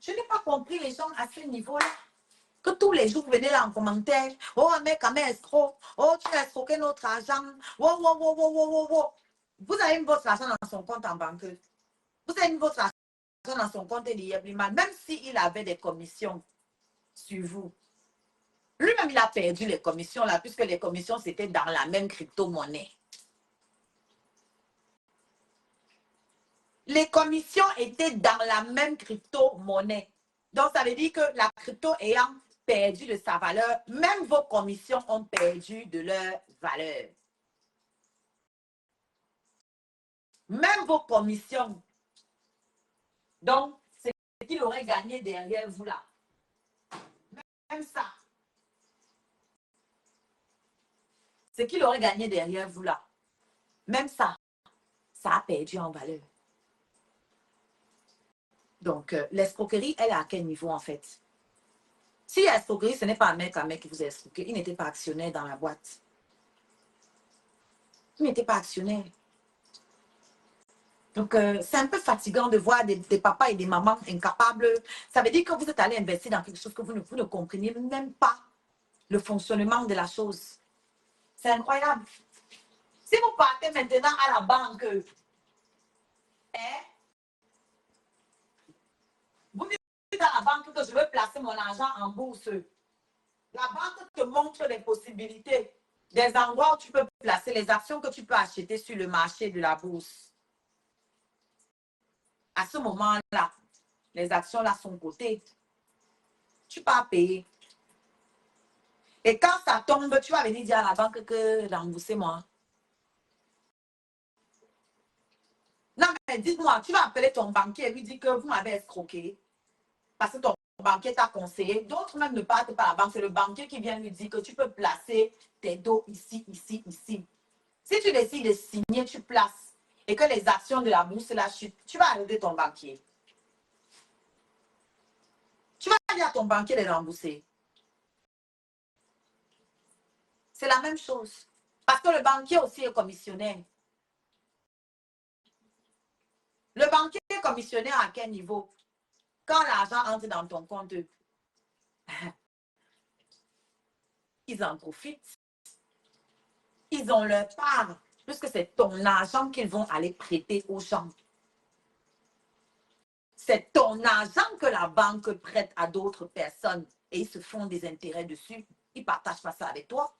Je n'ai pas compris les gens à ce niveau-là. Que tous les jours, vous venez là en commentaire. Oh, un mec, un mec escroc. Oh, tu as escroqué notre argent. Oh, oh, oh, oh, oh, oh, oh. Vous avez mis votre argent dans son compte en banque. Vous avez mis votre argent dans son compte de Liebman, même s'il avait des commissions sur vous. Lui-même, il a perdu les commissions là, puisque les commissions, c'était dans la même crypto-monnaie. Les commissions étaient dans la même crypto-monnaie. Donc, ça veut dire que la crypto ayant perdu de sa valeur, même vos commissions ont perdu de leur valeur. Même vos commissions. Donc, c'est ce qu'il aurait gagné derrière vous là. Même ça. Ce qu'il aurait gagné derrière vous là. Même ça, ça a perdu en valeur. Donc, l'escroquerie, elle est à quel niveau en fait? Si il y a escroquerie, ce n'est pas un mec qui vous a escroqué. Il n'était pas actionnaire dans la boîte. Il n'était pas actionnaire. Donc, c'est un peu fatigant de voir des papas et des mamans incapables. Ça veut dire que vous êtes allé investir dans quelque chose que vous ne comprenez même pas le fonctionnement de la chose. C'est incroyable. Si vous partez maintenant à la banque, hein, vous dites à la banque que je veux placer mon argent en bourse. La banque te montre les possibilités des endroits où tu peux placer les actions que tu peux acheter sur le marché de la bourse. À ce moment-là, les actions là sont cotées. Tu peux payer. Et quand ça tombe, tu vas venir dire à la banque que remboursez-moi. Non, mais dites-moi, tu vas appeler ton banquier et lui dire que vous m'avez escroqué. Parce que ton banquier t'a conseillé. D'autres même ne partent pas à la banque. C'est le banquier qui vient lui dire que tu peux placer tes dos ici, ici, ici. Si tu décides de signer, tu places. Et que les actions de la bourse la chutent, tu vas aider ton banquier. Tu vas dire à ton banquier de rembourser. C'est la même chose. Parce que le banquier aussi est commissionnaire. Le banquier est commissionnaire à quel niveau? Quand l'argent entre dans ton compte, ils en profitent. Ils ont leur part, puisque c'est ton argent qu'ils vont aller prêter aux gens. C'est ton argent que la banque prête à d'autres personnes et ils se font des intérêts dessus. Ils ne partagent pas ça avec toi.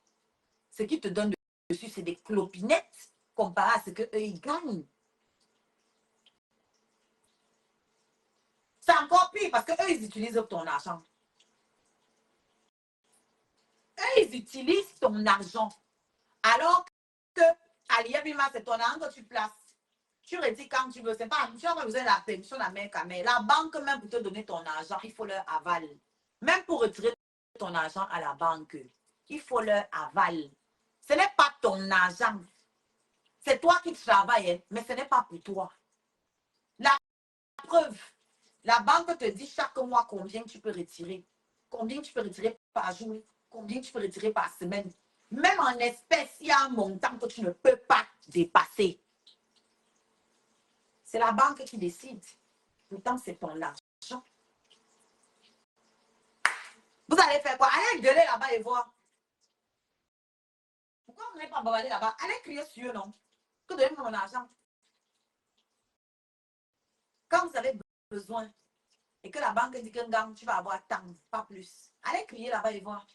Ce qu'ils te donnent dessus, c'est des clopinettes comparé à ce qu'eux, ils gagnent. C'est encore pire parce qu'eux, ils utilisent ton argent. Eux, ils utilisent ton argent. Alors que à l'IABIMA, c'est ton argent que tu places. Tu retires quand tu veux. C'est pas, tu n'as pas besoin de la permission de la mère Camille. La banque, même pour te donner ton argent, il faut leur aval. Même pour retirer ton argent à la banque, il faut leur aval. Ce n'est pas ton argent. C'est toi qui travailles, mais ce n'est pas pour toi. La preuve, la banque te dit chaque mois combien tu peux retirer. Combien tu peux retirer par jour. Combien tu peux retirer par semaine. Même en espèces, il y a un montant que tu ne peux pas dépasser. C'est la banque qui décide. Pourtant, c'est ton argent. Vous allez faire quoi? Allez gueuler là-bas et voir. Pourquoi vous n'allez pas bavarder là-bas? Allez crier sur eux, non? Que donnez-moi mon argent. Quand vous avez besoin et que la banque dit qu'un gang, tu vas avoir tant, pas plus. Allez crier là-bas et voir.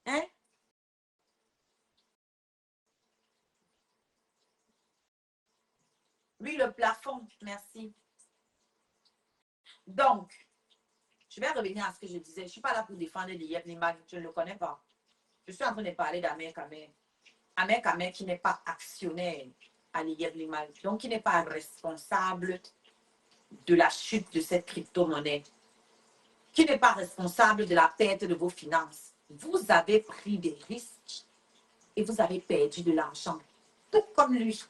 Hein? Oui, le plafond, merci. Donc, je vais revenir à ce que je disais. Je ne suis pas là pour défendre l'IEF Liman. Je ne le connais pas. Je suis en train de parler d'Amer Kamer. Amer Kamer qui n'est pas actionnaire à l'IEF Liman. Donc, qui n'est pas responsable de la chute de cette crypto-monnaie. Qui n'est pas responsable de la perte de vos finances. Vous avez pris des risques et vous avez perdu de l'argent. Tout comme lui.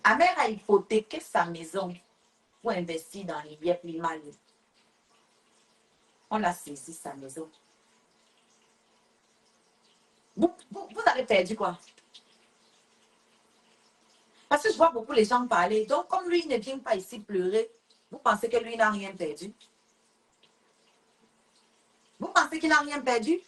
Amer a hypothéqué sa maison pour investir dans l'IEF Liman. On a saisi sa maison. Vous avez perdu quoi? Parce que je vois beaucoup les gens parler. Donc, comme lui, il ne vient pas ici pleurer, vous pensez que lui n'a rien perdu? Vous pensez qu'il n'a rien perdu?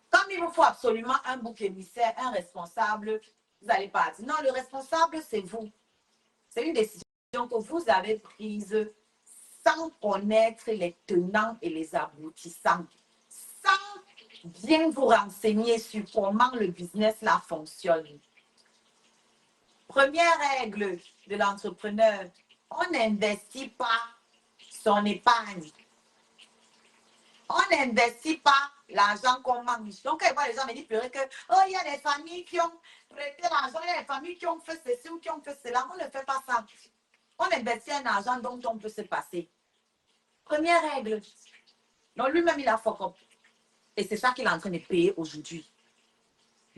Comme il vous faut absolument un bouc émissaire, un responsable, vous n'allez pas dire. Non, le responsable, c'est vous. C'est une décision que vous avez prise sans connaître les tenants et les aboutissants. Sans bien vous renseigner sur comment le business là fonctionne. Première règle de l'entrepreneur, on n'investit pas son épargne. On n'investit pas l'argent qu'on mange. Donc, quand les gens me disent pleurer que, oh, il y a des familles qui ont prêté l'argent, il y a des familles qui ont fait ceci ou qui ont fait cela. On ne fait pas ça. On investit un argent dont on peut se passer. Première règle. Donc, lui-même, il a fuck up. Et c'est ça qu'il est en train de payer aujourd'hui.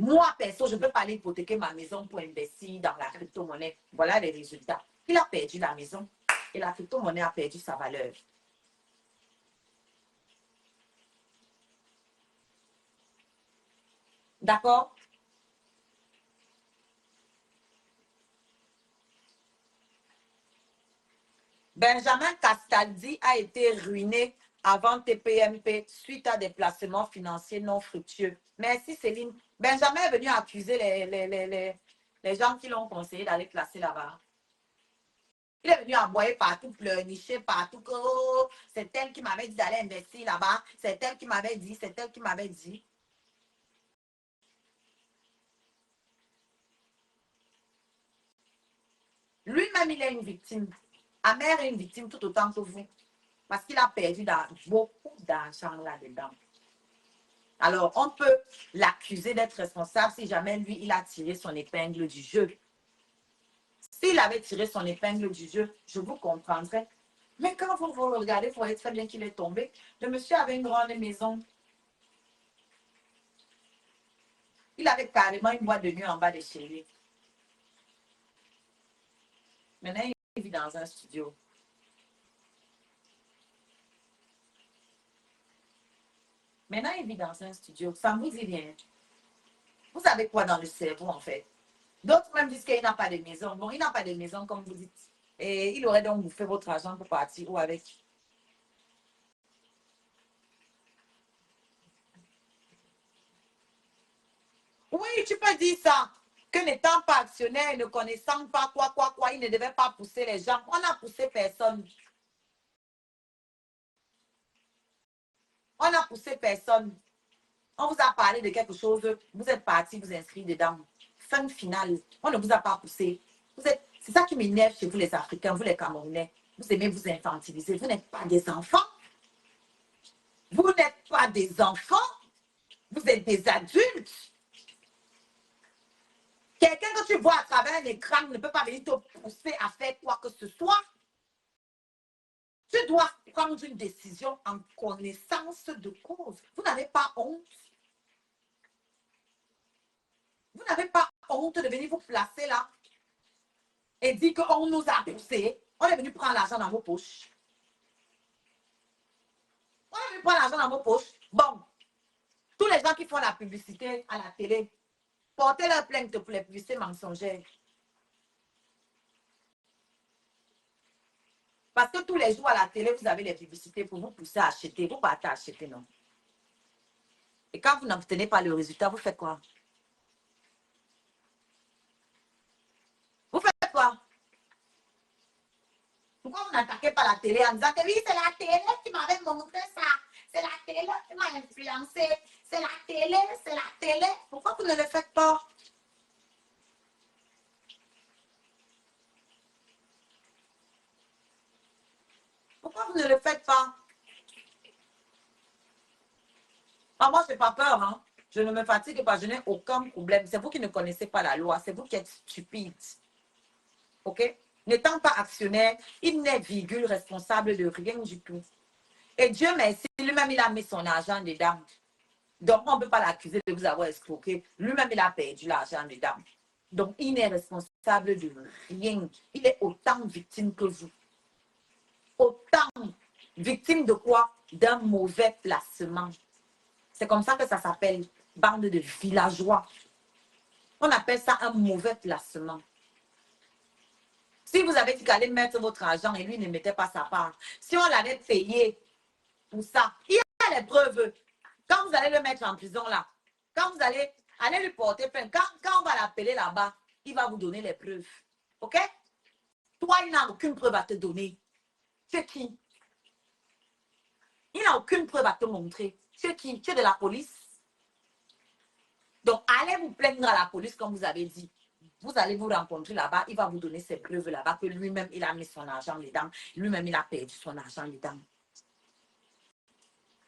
Moi, perso, je ne peux pas aller hypothéquer ma maison pour investir dans la crypto-monnaie. Voilà les résultats. Il a perdu la maison et la crypto-monnaie a perdu sa valeur. D'accord? Benjamin Castaldi a été ruiné avant TPMP suite à des placements financiers non fructueux. Merci Céline. Benjamin est venu accuser les gens qui l'ont conseillé d'aller placer là-bas. Il est venu aboyer partout, pleurnicher partout que oh, c'est elle qui m'avait dit d'aller investir là-bas. C'est elle qui m'avait dit, c'est elle qui m'avait dit. Lui-même, il est une victime. Amer est une victime tout autant que vous. Parce qu'il a perdu beaucoup d'argent là-dedans. Alors, on peut l'accuser d'être responsable si jamais lui, il a tiré son épingle du jeu. S'il avait tiré son épingle du jeu, je vous comprendrais. Mais quand vous vous regardez, vous voyez très bien qu'il est tombé. Le monsieur avait une grande maison. Il avait carrément une boîte de nuit en bas de chez lui. Maintenant, il vit dans un studio. Maintenant, il vit dans un studio. Ça me dit rien. Vous savez quoi dans le cerveau, en fait? D'autres même disent qu'il n'a pas de maison. Bon, il n'a pas de maison, comme vous dites. Et il aurait donc bouffé votre argent pour partir ou avec. Oui, tu peux dire ça. Que n'étant pas actionnaire, ne connaissant pas quoi, il ne devait pas pousser les gens. On n'a poussé personne. On n'a poussé personne. On vous a parlé de quelque chose. Vous êtes parti, vous inscrivez dedans. Fin finale. On ne vous a pas poussé. C'est ça qui m'énerve chez vous les Africains, vous les Camerounais. Vous aimez vous infantiliser. Vous n'êtes pas des enfants. Vous n'êtes pas des enfants. Vous êtes des adultes. Quelqu'un que tu vois à travers un écran ne peut pas venir te pousser à faire quoi que ce soit. Tu dois prendre une décision en connaissance de cause. Vous n'avez pas honte. Vous n'avez pas honte de venir vous placer là et dire qu'on nous a poussé. On est venu prendre l'argent dans vos poches. On est venu prendre l'argent dans vos poches. Bon, tous les gens qui font la publicité à la télé, portez leur plainte pour les publicités mensongères. Parce que tous les jours à la télé, vous avez les publicités pour vous pousser à acheter. Vous partez à acheter, non? Et quand vous n'obtenez pas le résultat, vous faites quoi? Vous faites quoi? Pourquoi vous n'attaquez pas la télé en disant que oui, c'est la télé qui m'avait montré ça. C'est la télé qui m'a influencé. C'est la télé, c'est la télé. Pourquoi vous ne le faites pas? Pourquoi vous ne le faites pas? Ah, moi, je n'ai pas peur. Hein? Je ne me fatigue pas. Je n'ai aucun problème. C'est vous qui ne connaissez pas la loi. C'est vous qui êtes stupide. OK? N'étant pas actionnaire, il n'est virgule responsable de rien du tout. Et Dieu merci, lui-même, il a mis son argent dedans. Donc, on ne peut pas l'accuser de vous avoir escroqué. Lui-même, il a perdu l'argent dedans. Donc, il n'est responsable de rien. Il est autant victime que vous. Autant victime de quoi? D'un mauvais placement. C'est comme ça que ça s'appelle bande de villageois. On appelle ça un mauvais placement. Si vous avez dit qu'allez mettre votre argent et lui ne mettait pas sa part, si on l'avait payé pour ça, il y a les preuves. Quand vous allez le mettre en prison là, quand vous allez lui porter plainte, quand on va l'appeler là-bas, il va vous donner les preuves. OK? Toi, il n'a aucune preuve à te donner. Tu es qui? Il n'a aucune preuve à te montrer. Tu es qui? Tu es de la police. Donc, allez vous plaindre à la police comme vous avez dit. Vous allez vous rencontrer là-bas, il va vous donner ses preuves là-bas que lui-même, il a mis son argent dedans. Lui-même, il a perdu son argent dedans.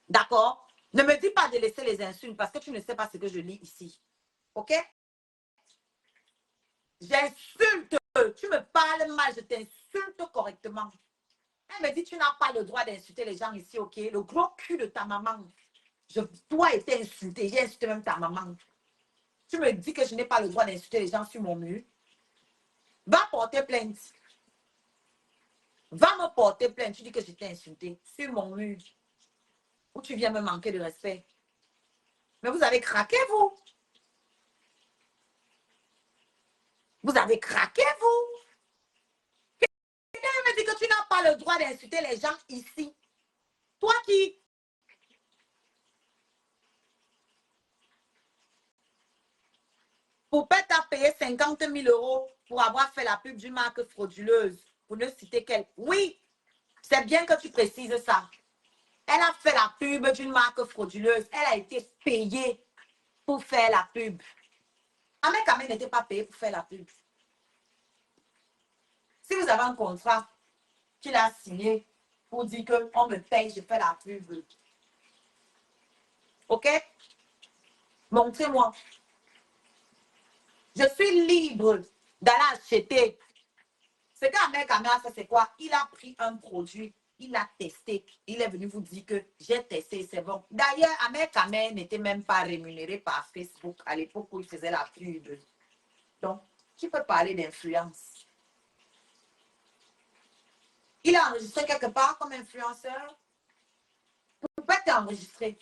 D'accord? Ne me dis pas de laisser les insultes parce que tu ne sais pas ce que je lis ici. OK? J'insulte. Tu me parles mal, je t'insulte correctement. Elle me dit, tu n'as pas le droit d'insulter les gens ici, OK? Le gros cul de ta maman. Je dois être insulté. J'ai insulté même ta maman. Tu me dis que je n'ai pas le droit d'insulter les gens sur mon mur. Va porter plainte. Va me porter plainte. Tu dis que je t'ai insulté sur mon mur. Ou tu viens me manquer de respect. Mais vous avez craqué, vous. Vous avez craqué, vous. Quelqu'un me dit que tu n'as pas le droit d'insulter les gens ici. Toi qui... Poupette a payé 50 000 € pour avoir fait la pub d'une marque frauduleuse. Pour ne citer qu'elle. Oui, c'est bien que tu précises ça. Elle a fait la pub d'une marque frauduleuse. Elle a été payée pour faire la pub. Ahmed Kamel n'était pas payé pour faire la pub. Si vous avez un contrat qu'il a signé pour dire qu'on me paye, je fais la pub. OK? Montrez-moi. Je suis libre d'aller acheter. Ce qu'Ahmed Kamel a fait, c'est quoi? Il a pris un produit, il l'a testé. Il est venu vous dire que j'ai testé, c'est bon. D'ailleurs, Ahmed Kamel n'était même pas rémunéré par Facebook à l'époque où il faisait la pub. Donc, tu peux parler d'influence. Il a enregistré quelque part comme influenceur. Vous pouvez t'enregistrer.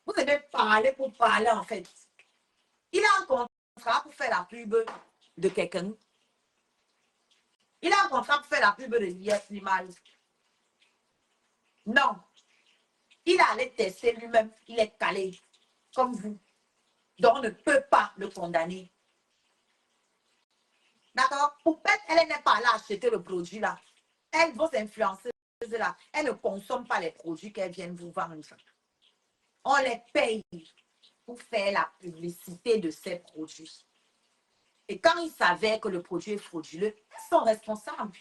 Vous devez parler pour parler, en fait. Il a un contrat pour faire la pub de quelqu'un. Il a un contrat pour faire la pub de l'animal. Non. Il allait tester lui-même. Il est calé, comme vous. Donc, on ne peut pas le condamner. D'accord? Poupette, elle n'est pas là à acheter le produit là. Elle, vos influenceuses là, elles ne consomment pas les produits qu'elles viennent vous vendre. On les paye pour faire la publicité de ces produits. Et quand ils s'avèrent que le produit est frauduleux, elles sont responsables.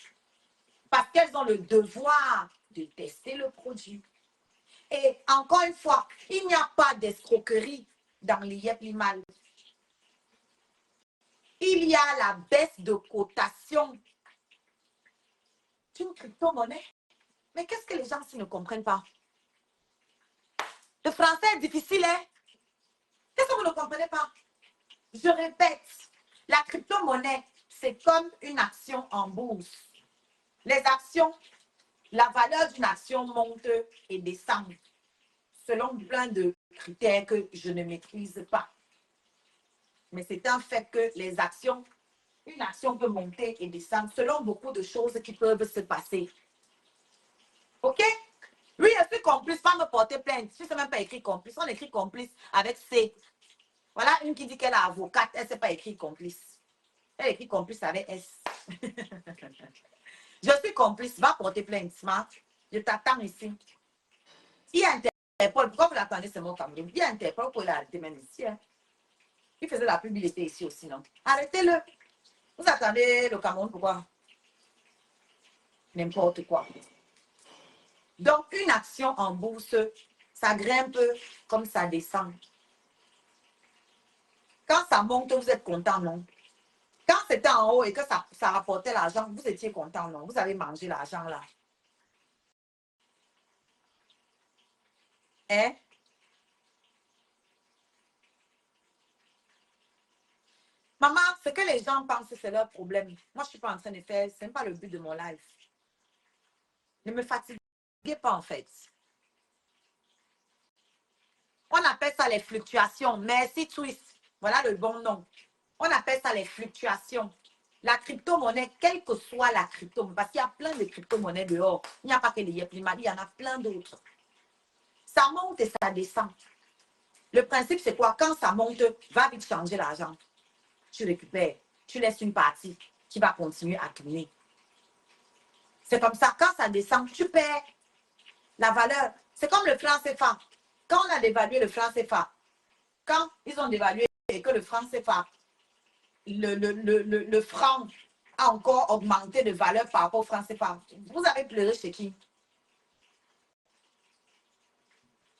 Parce qu'elles ont le devoir de tester le produit. Et encore une fois, il n'y a pas d'escroquerie dans l'IEP Limal. Il y a la baisse de cotation d'une crypto-monnaie. Mais qu'est-ce que les gens ne comprennent pas? Le français est difficile, hein? Qu'est-ce que vous ne comprenez pas? Je répète, la crypto-monnaie, c'est comme une action en bourse. Les actions, la valeur d'une action monte et descend selon plein de critères que je ne maîtrise pas. Mais c'est un fait que les actions, une action peut monter et descendre selon beaucoup de choses qui peuvent se passer. OK? Oui, je suis complice, pas me porter plainte. Je ne sais même pas écrire complice. On écrit complice avec C. Voilà une qui dit qu'elle est avocate, elle ne sait pas écrire complice. Elle écrit complice avec S. Je suis complice, va porter plainte, Smart. Je t'attends ici. Il y a Interpol, pourquoi vous l'attendez, c'est mon Cameroun? Il y a Interpol pour l'arrêter même ici. Hein. Il faisait la publicité ici aussi, non? Arrêtez-le. Vous attendez le Cameroun, pourquoi? N'importe quoi. Donc, une action en bourse, ça grimpe comme ça descend. Quand ça monte, vous êtes content, non? Quand c'était en haut et que ça rapportait l'argent, vous étiez content, non? Vous avez mangé l'argent là. Hein? Maman, ce que les gens pensent, c'est leur problème. Moi, je ne suis pas en train de faire, ce n'est pas le but de mon live. Ne me fatiguez pas, en fait. On appelle ça les fluctuations. Merci, Twist. Voilà le bon nom. On appelle ça les fluctuations. La crypto-monnaie, quelle que soit la crypto-monnaie, parce qu'il y a plein de crypto-monnaies dehors. Il n'y a pas que les Yeplimal, il y en a plein d'autres. Ça monte et ça descend. Le principe, c'est quoi? Quand ça monte, va vite changer l'argent. Tu récupères. Tu laisses une partie qui va continuer à tourner. C'est comme ça. Quand ça descend, tu perds la valeur. C'est comme le franc CFA. Quand on a dévalué le franc CFA, quand ils ont dévalué et que le franc CFA, le franc a encore augmenté de valeur par rapport au franc CFA, vous avez pleuré chez qui?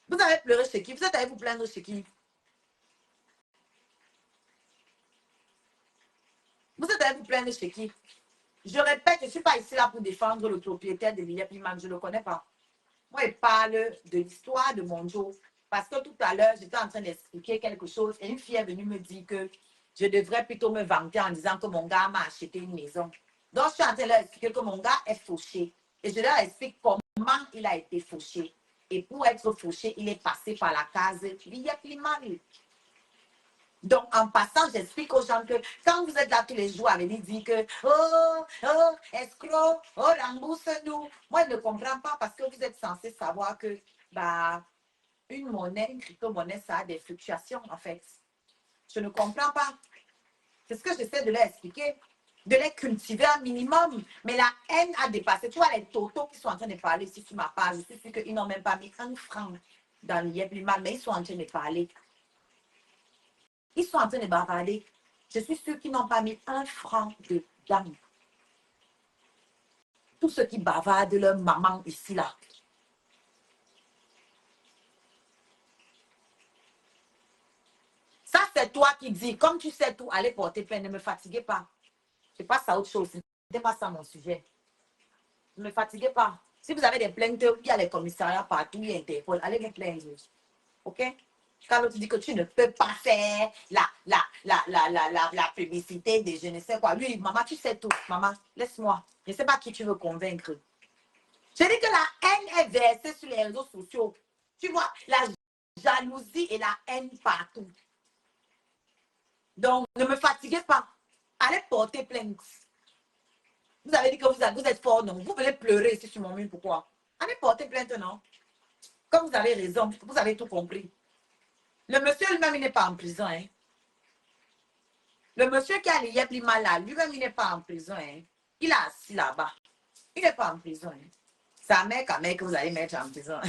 Vous avez pleuré chez qui? Vous êtes allé vous plaindre chez qui? Vous êtes allé vous plaindre chez qui? Je répète, je ne suis pas ici là pour défendre le propriétaire de l'IEP Limal, je ne le connais pas. Moi, il parle de l'histoire de Monjo. Parce que tout à l'heure, j'étais en train d'expliquer quelque chose et une fille est venue me dire que je devrais plutôt me vanter en disant que mon gars m'a acheté une maison. Donc, je suis en train de leur expliquer que mon gars est fauché. Et je leur explique comment il a été fauché. Et pour être fauché, il est passé par la case Lieplimani. Donc, en passant, j'explique aux gens que quand vous êtes là tous les jours à venir dire que escroc, rembourse-nous. Moi, je ne comprends pas parce que vous êtes censé savoir que bah, une monnaie, une crypto-monnaie, ça a des fluctuations, en fait. Je ne comprends pas. C'est ce que j'essaie de leur expliquer, de les cultiver un minimum. Mais la haine a dépassé. Tu vois, les totos qui sont en train de parler ici sur ma page, je suis sûre qu'ils n'ont même pas mis un franc dans le Yebliman, mais ils sont en train de parler. Ils sont en train de bavarder. Je suis sûre qu'ils n'ont pas mis un franc dedans. Tous ceux qui bavardent leur maman ici, là. Ça, c'est toi qui dis, comme tu sais tout, allez porter plainte, ne me fatiguez pas. Je passe à autre chose. Ce n'était pas ça mon sujet. Ne me fatiguez pas. Si vous avez des plaintes, il y a les commissariats partout, il y a Interpol, allez vous plaindre. OK? Quand l'autre dit que tu ne peux pas faire la publicité de je ne sais quoi. Lui, maman, tu sais tout. Maman, laisse-moi. Je ne sais pas qui tu veux convaincre. Je dis que la haine est versée sur les réseaux sociaux. Tu vois, la jalousie et la haine partout. Donc, ne me fatiguez pas. Allez porter plainte. Vous avez dit que vous êtes fort, non? Vous venez pleurer ici sur mon mur, pourquoi? Allez porter plainte, non? Comme vous avez raison, vous avez tout compris. Le monsieur lui-même, il n'est pas en prison, hein? Le monsieur qui a les yeux mal là, lui-même, il n'est pas en prison, hein? Il est assis là-bas. Il n'est pas en prison, hein? C'est à mec à mec que vous allez mettre en prison.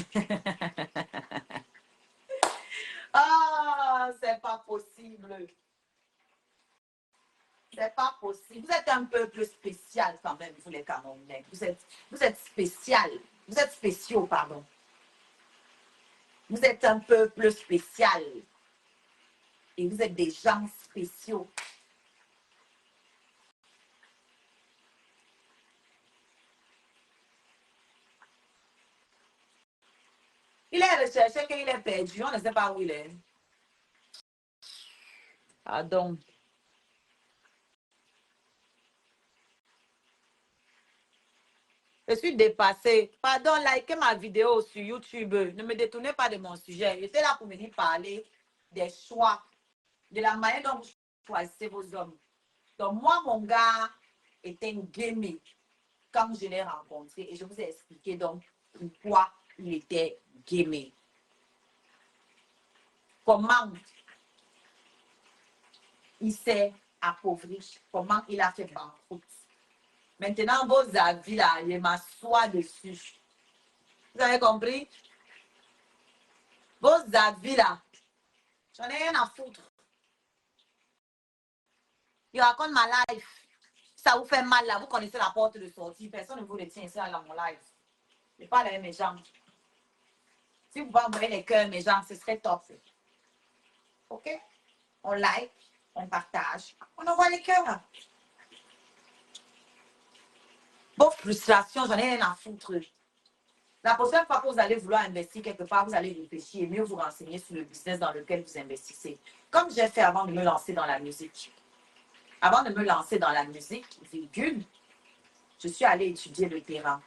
Ah, c'est pas possible. C'est pas possible. Vous êtes un peuple spécial quand même, vous les Camerounais. Vous êtes spécial. Vous êtes spéciaux, pardon. Vous êtes un peuple spécial. Et vous êtes des gens spéciaux. Il est recherché qu'il est perdu. On ne sait pas où il est. Pardon. Je suis dépassée. Pardon, likez ma vidéo sur YouTube. Ne me détournez pas de mon sujet. J'étais là pour venir parler des choix, de la manière dont vous choisissez vos hommes. Donc, moi, mon gars était un gaming quand je l'ai rencontré et je vous ai expliqué donc pourquoi il était gaming. Comment il s'est appauvri, comment il a fait banqueroute. Maintenant, vos avis là, je m'assois dessus. Vous avez compris? Vos avis là, j'en ai rien à foutre. Il raconte ma life. Ça vous fait mal là, vous connaissez la porte de sortie. Personne ne vous retient ici dans mon live. Je parle avec mes gens. Si vous pouvez envoyer les cœurs, mes gens, ce serait top. OK? On like, on partage, on envoie les cœurs. Vos frustrations, j'en ai rien à foutre. La prochaine fois que vous allez vouloir investir quelque part, vous allez réfléchir et mieux vous renseigner sur le business dans lequel vous investissez. Comme j'ai fait avant de me lancer dans la musique. Avant de me lancer dans la musique, virgule, je suis allée étudier le terrain.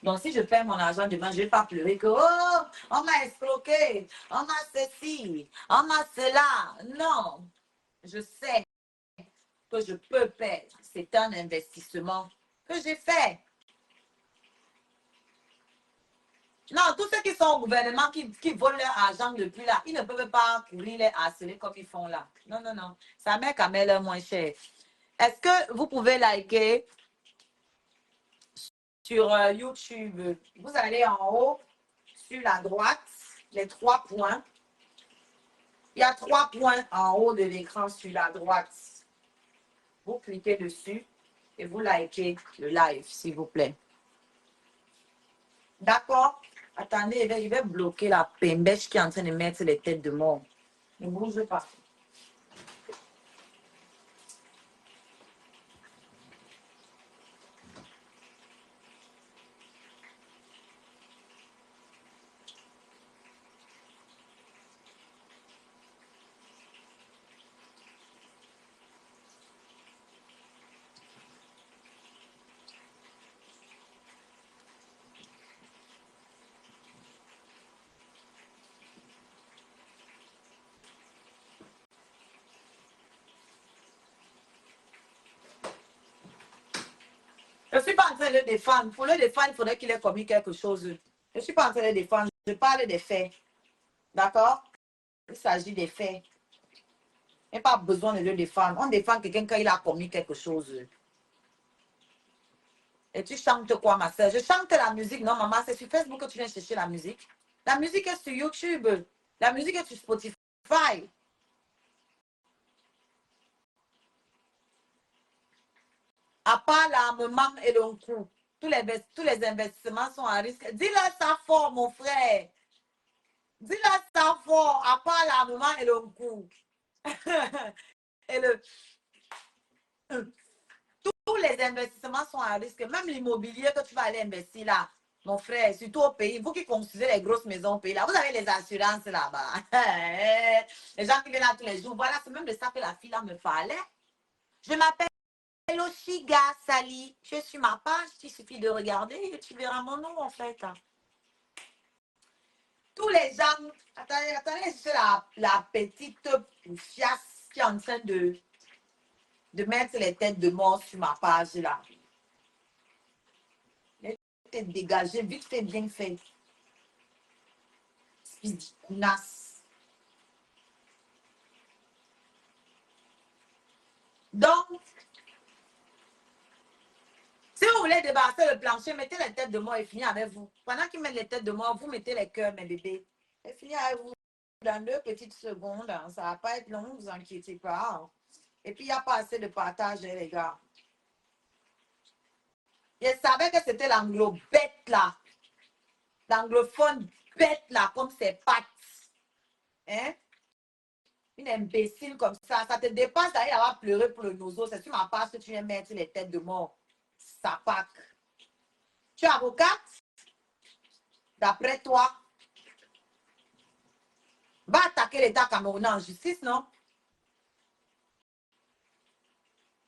Donc, si je perds mon argent demain, je ne vais pas pleurer que, oh, on m'a escroqué, on m'a ceci, on m'a cela. Non, je sais que je peux perdre. C'est un investissement que j'ai fait. Non, tous ceux qui sont au gouvernement, qui volent leur argent depuis là, ils ne peuvent pas courir les harceler comme ils font là. Non, non, non. Ça met quand même moins cher. Est-ce que vous pouvez liker sur YouTube? Vous allez en haut, sur la droite, les 3 points. Il y a 3 points en haut de l'écran sur la droite. Vous cliquez dessus et vous likez le live, s'il vous plaît. D'accord? Attendez, je vais bloquer la pembèche qui est en train de mettre les têtes de mort. Ne bouge pas. Je ne suis pas en train de le défendre. Pour le défendre, il faudrait qu'il ait commis quelque chose. Je ne suis pas en train de le défendre. Je parle des faits. D'accord? Il s'agit des faits. Il n'y a pas besoin de le défendre. On défend quelqu'un quand il a commis quelque chose. Et tu chantes quoi, ma soeur? Je chante la musique. Non, maman, c'est sur Facebook que tu viens chercher la musique. La musique est sur YouTube. La musique est sur Spotify. À part l'armement et le coût, tous les investissements sont à risque. Dis-leur ça fort, mon frère. Dis-leur ça fort, à part l'armement et le coût. Et tous les investissements sont à risque. Même l'immobilier que tu vas aller investir là, mon frère, surtout au pays, vous qui construisez les grosses maisons au pays là, vous avez les assurances là-bas. Les gens qui viennent là tous les jours. Voilà, c'est même de ça que la fille là me parlait. Je m'appelle Oshiga Sali. Je suis ma page. Il suffit de regarder et tu verras mon nom en fait. Tous les gens. Attendez, c'est la petite poufiasse qui est en train de mettre les têtes de mort sur ma page là. Les têtes dégagées, vite fait, bien fait. Espèce de counasse. Donc, si vous voulez débarrasser le plancher, mettez les têtes de mort et finissez avec vous. Pendant qu'ils mettent les têtes de mort, vous mettez les cœurs, mes bébés. Et finissez avec vous dans 2 petites secondes. Hein. Ça ne va pas être long, ne vous inquiétez pas. Hein. Et puis, il n'y a pas assez de partage, hein, les gars. Je savais que c'était l'anglo bête là. L'anglophone bête là, comme ses pattes. Hein? Une imbécile comme ça te dépasse d'aller avoir pleuré pour le nozo. C'est sur ma page que tu viens mettre les têtes de mort. Sapac. Tu es avocate? D'après toi, va attaquer l'État camerounais en justice, non?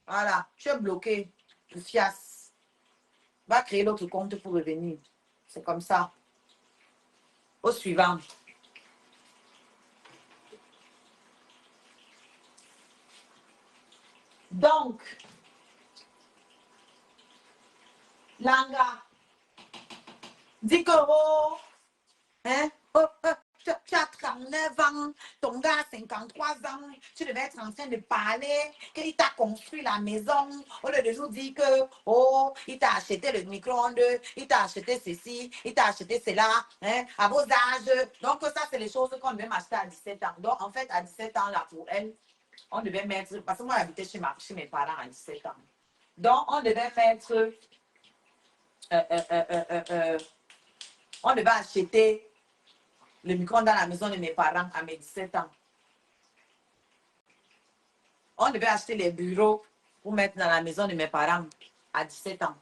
Voilà, tu es bloqué. Fias. Va créer l'autre compte pour revenir. C'est comme ça. Au suivant. Donc, Langa, dit que, oh, hein, oh, tu as 39 ans, ton gars a 53 ans, tu devais être en train de parler, qu'il t'a construit la maison, au lieu de nous dire que, oh, il t'a acheté le micro-ondes, il t'a acheté ceci, il t'a acheté cela, hein, à vos âges. Donc, ça, c'est les choses qu'on devait m'acheter à 17 ans. Donc, en fait, à 17 ans, là, pour elle, on devait mettre, parce que moi, j'habitais chez mes parents à 17 ans. Donc, on devait mettre, on devait acheter le micro-ondes dans la maison de mes parents à mes 17 ans. On devait acheter les bureaux pour mettre dans la maison de mes parents à 17 ans.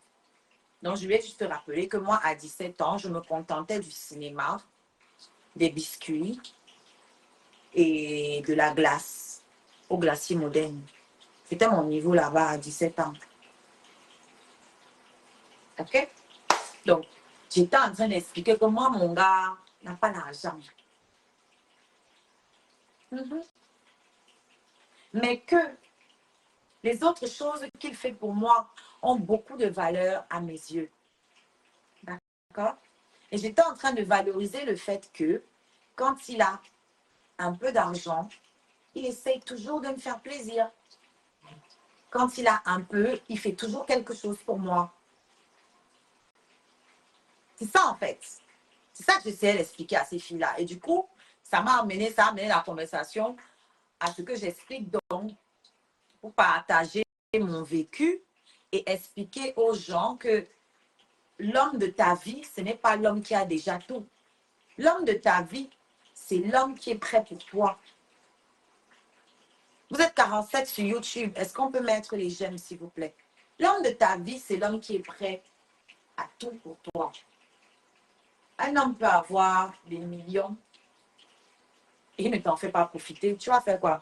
Donc, je vais juste te rappeler que moi, à 17 ans, je me contentais du cinéma, des biscuits et de la glace au glacier moderne. C'était mon niveau là-bas à 17 ans. OK? Donc, j'étais en train d'expliquer que moi, mon gars n'a pas d'argent. Mais que les autres choses qu'il fait pour moi ont beaucoup de valeur à mes yeux. D'accord? Et j'étais en train de valoriser le fait que quand il a un peu d'argent, il essaye toujours de me faire plaisir. Quand il a un peu, il fait toujours quelque chose pour moi. C'est ça en fait. C'est ça que j'essayais d'expliquer à ces filles-là. Et du coup, ça a amené la conversation à ce que j'explique donc pour partager mon vécu et expliquer aux gens que l'homme de ta vie, ce n'est pas l'homme qui a déjà tout. L'homme de ta vie, c'est l'homme qui est prêt pour toi. Vous êtes 47 sur YouTube. Est-ce qu'on peut mettre les j'aime, s'il vous plaît? L'homme de ta vie, c'est l'homme qui est prêt à tout pour toi. Un homme peut avoir des millions et il ne t'en fait pas profiter. Tu vas faire quoi?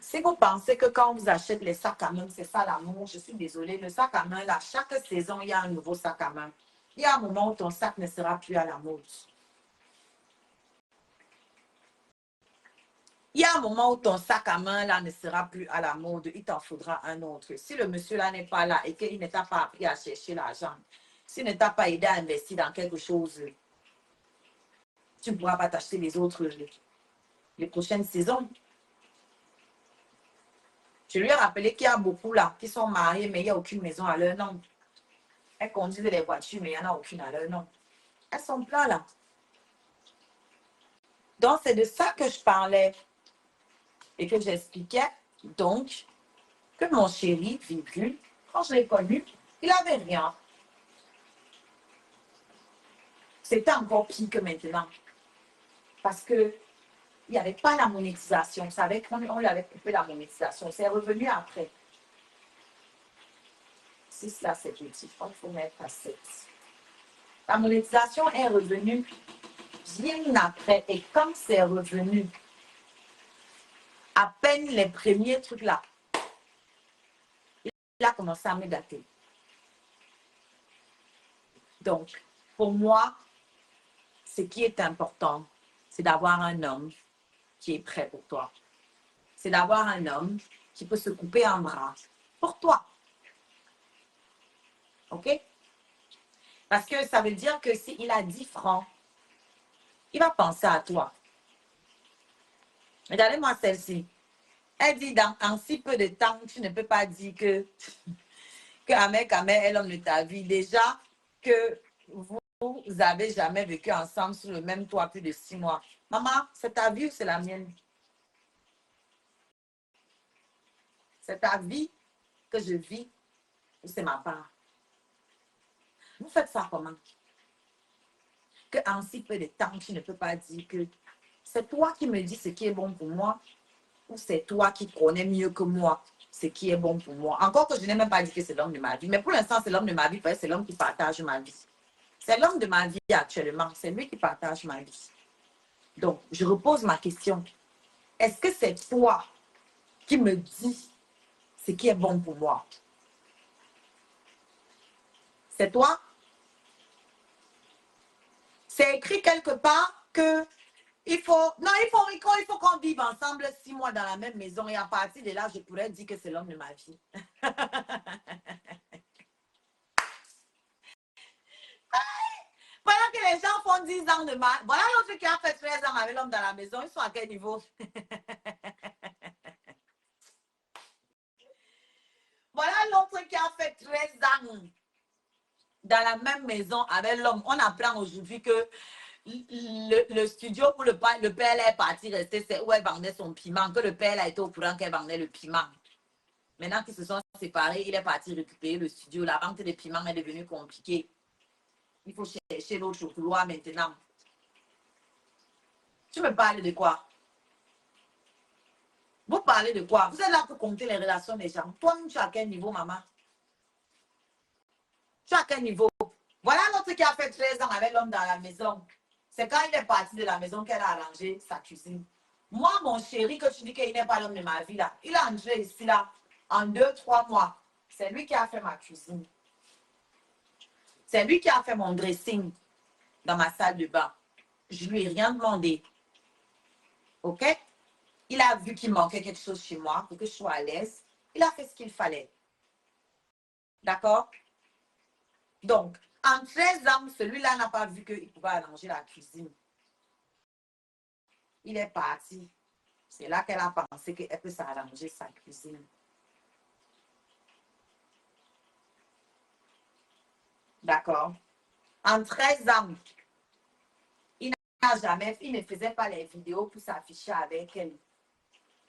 Si vous pensez que quand on vous achète les sacs à main, c'est ça l'amour, je suis désolée. Le sac à main, là, chaque saison, il y a un nouveau sac à main. Il y a un moment où ton sac ne sera plus à la mode. Il y a un moment où ton sac à main là ne sera plus à la mode, il t'en faudra un autre. Si le monsieur là n'est pas là et qu'il ne t'a pas appris à chercher l'argent, s'il ne t'a pas aidé à investir dans quelque chose, tu ne pourras pas t'acheter les prochaines saisons. Je lui ai rappelé qu'il y a beaucoup là qui sont mariés, mais il n'y a aucune maison à leur nom. Elles conduisent les voitures, mais il n'y en a aucune à leur nom. Elles sont pleines là. Donc, c'est de ça que je parlais et que j'expliquais. Donc, que mon chéri, virgule, quand je l'ai connu, il n'avait rien. C'était encore pire que maintenant. Parce que il n'y avait pas la monétisation. Vous savez qu'on lui avait coupé la monétisation. C'est revenu après. Si cela, c'est petit. Il faut mettre à 7. La monétisation est revenue bien après. Et quand c'est revenu, à peine les premiers trucs là, il a commencé à me gâter. Donc, pour moi, ce qui est important, c'est d'avoir un homme qui est prêt pour toi. C'est d'avoir un homme qui peut se couper en bras pour toi. OK? Parce que ça veut dire que s'il a 10 francs, il va penser à toi. Regardez-moi celle-ci. Elle dit, en si peu de temps, tu ne peux pas dire que Ahmed est l'homme de ta vie. Déjà que vous n'avez jamais vécu ensemble sous le même toit plus de 6 mois. Maman, c'est ta vie ou c'est la mienne? C'est ta vie que je vis ou c'est ma part? Vous faites ça comment? Qu'en si peu de temps, tu ne peux pas dire que c'est toi qui me dis ce qui est bon pour moi ou c'est toi qui connais mieux que moi ce qui est bon pour moi. Encore que je n'ai même pas dit que c'est l'homme de ma vie. Mais pour l'instant, c'est l'homme de ma vie parce que c'est l'homme qui partage ma vie. C'est l'homme de ma vie actuellement. C'est lui qui partage ma vie. Donc, je repose ma question. Est-ce que c'est toi qui me dis ce qui est bon pour moi? C'est toi? C'est écrit quelque part que il faut qu'on vive ensemble 6 mois dans la même maison et à partir de là, je pourrais dire que c'est l'homme de ma vie. Pendant que les gens font 10 ans de mariage, voilà l'autre qui a fait 13 ans avec l'homme dans la maison, ils sont à quel niveau? Voilà l'autre qui a fait 13 ans dans la même maison avec l'homme. On apprend aujourd'hui que le studio où le père est parti rester, c'est où elle vendait son piment, que le père a été au courant qu'elle vendait le piment. Maintenant qu'ils se sont séparés, il est parti récupérer le studio. La vente des piments est devenue compliquée. Il faut chercher l'autre couloir maintenant. Tu me parles de quoi? Vous parlez de quoi? Vous êtes là pour compter les relations des gens. Toi, tu es à quel niveau, maman? Tu es à quel niveau? Voilà l'autre qui a fait 13 ans avec l'homme dans la maison. C'est quand il est parti de la maison qu'elle a arrangé sa cuisine. Moi, mon chéri, que tu dis qu'il n'est pas l'homme de ma vie, là, il est entré ici, là, en 2-3 mois. C'est lui qui a fait ma cuisine. C'est lui qui a fait mon dressing dans ma salle de bain. Je ne lui ai rien demandé. OK? Il a vu qu'il manquait quelque chose chez moi pour que je sois à l'aise. Il a fait ce qu'il fallait. D'accord? Donc, en 13 ans, celui-là n'a pas vu qu'il pouvait arranger la cuisine. Il est parti. C'est là qu'elle a pensé qu'elle peut s'arranger sa cuisine. D'accord? En 13 ans, il ne faisait pas les vidéos pour s'afficher avec elle.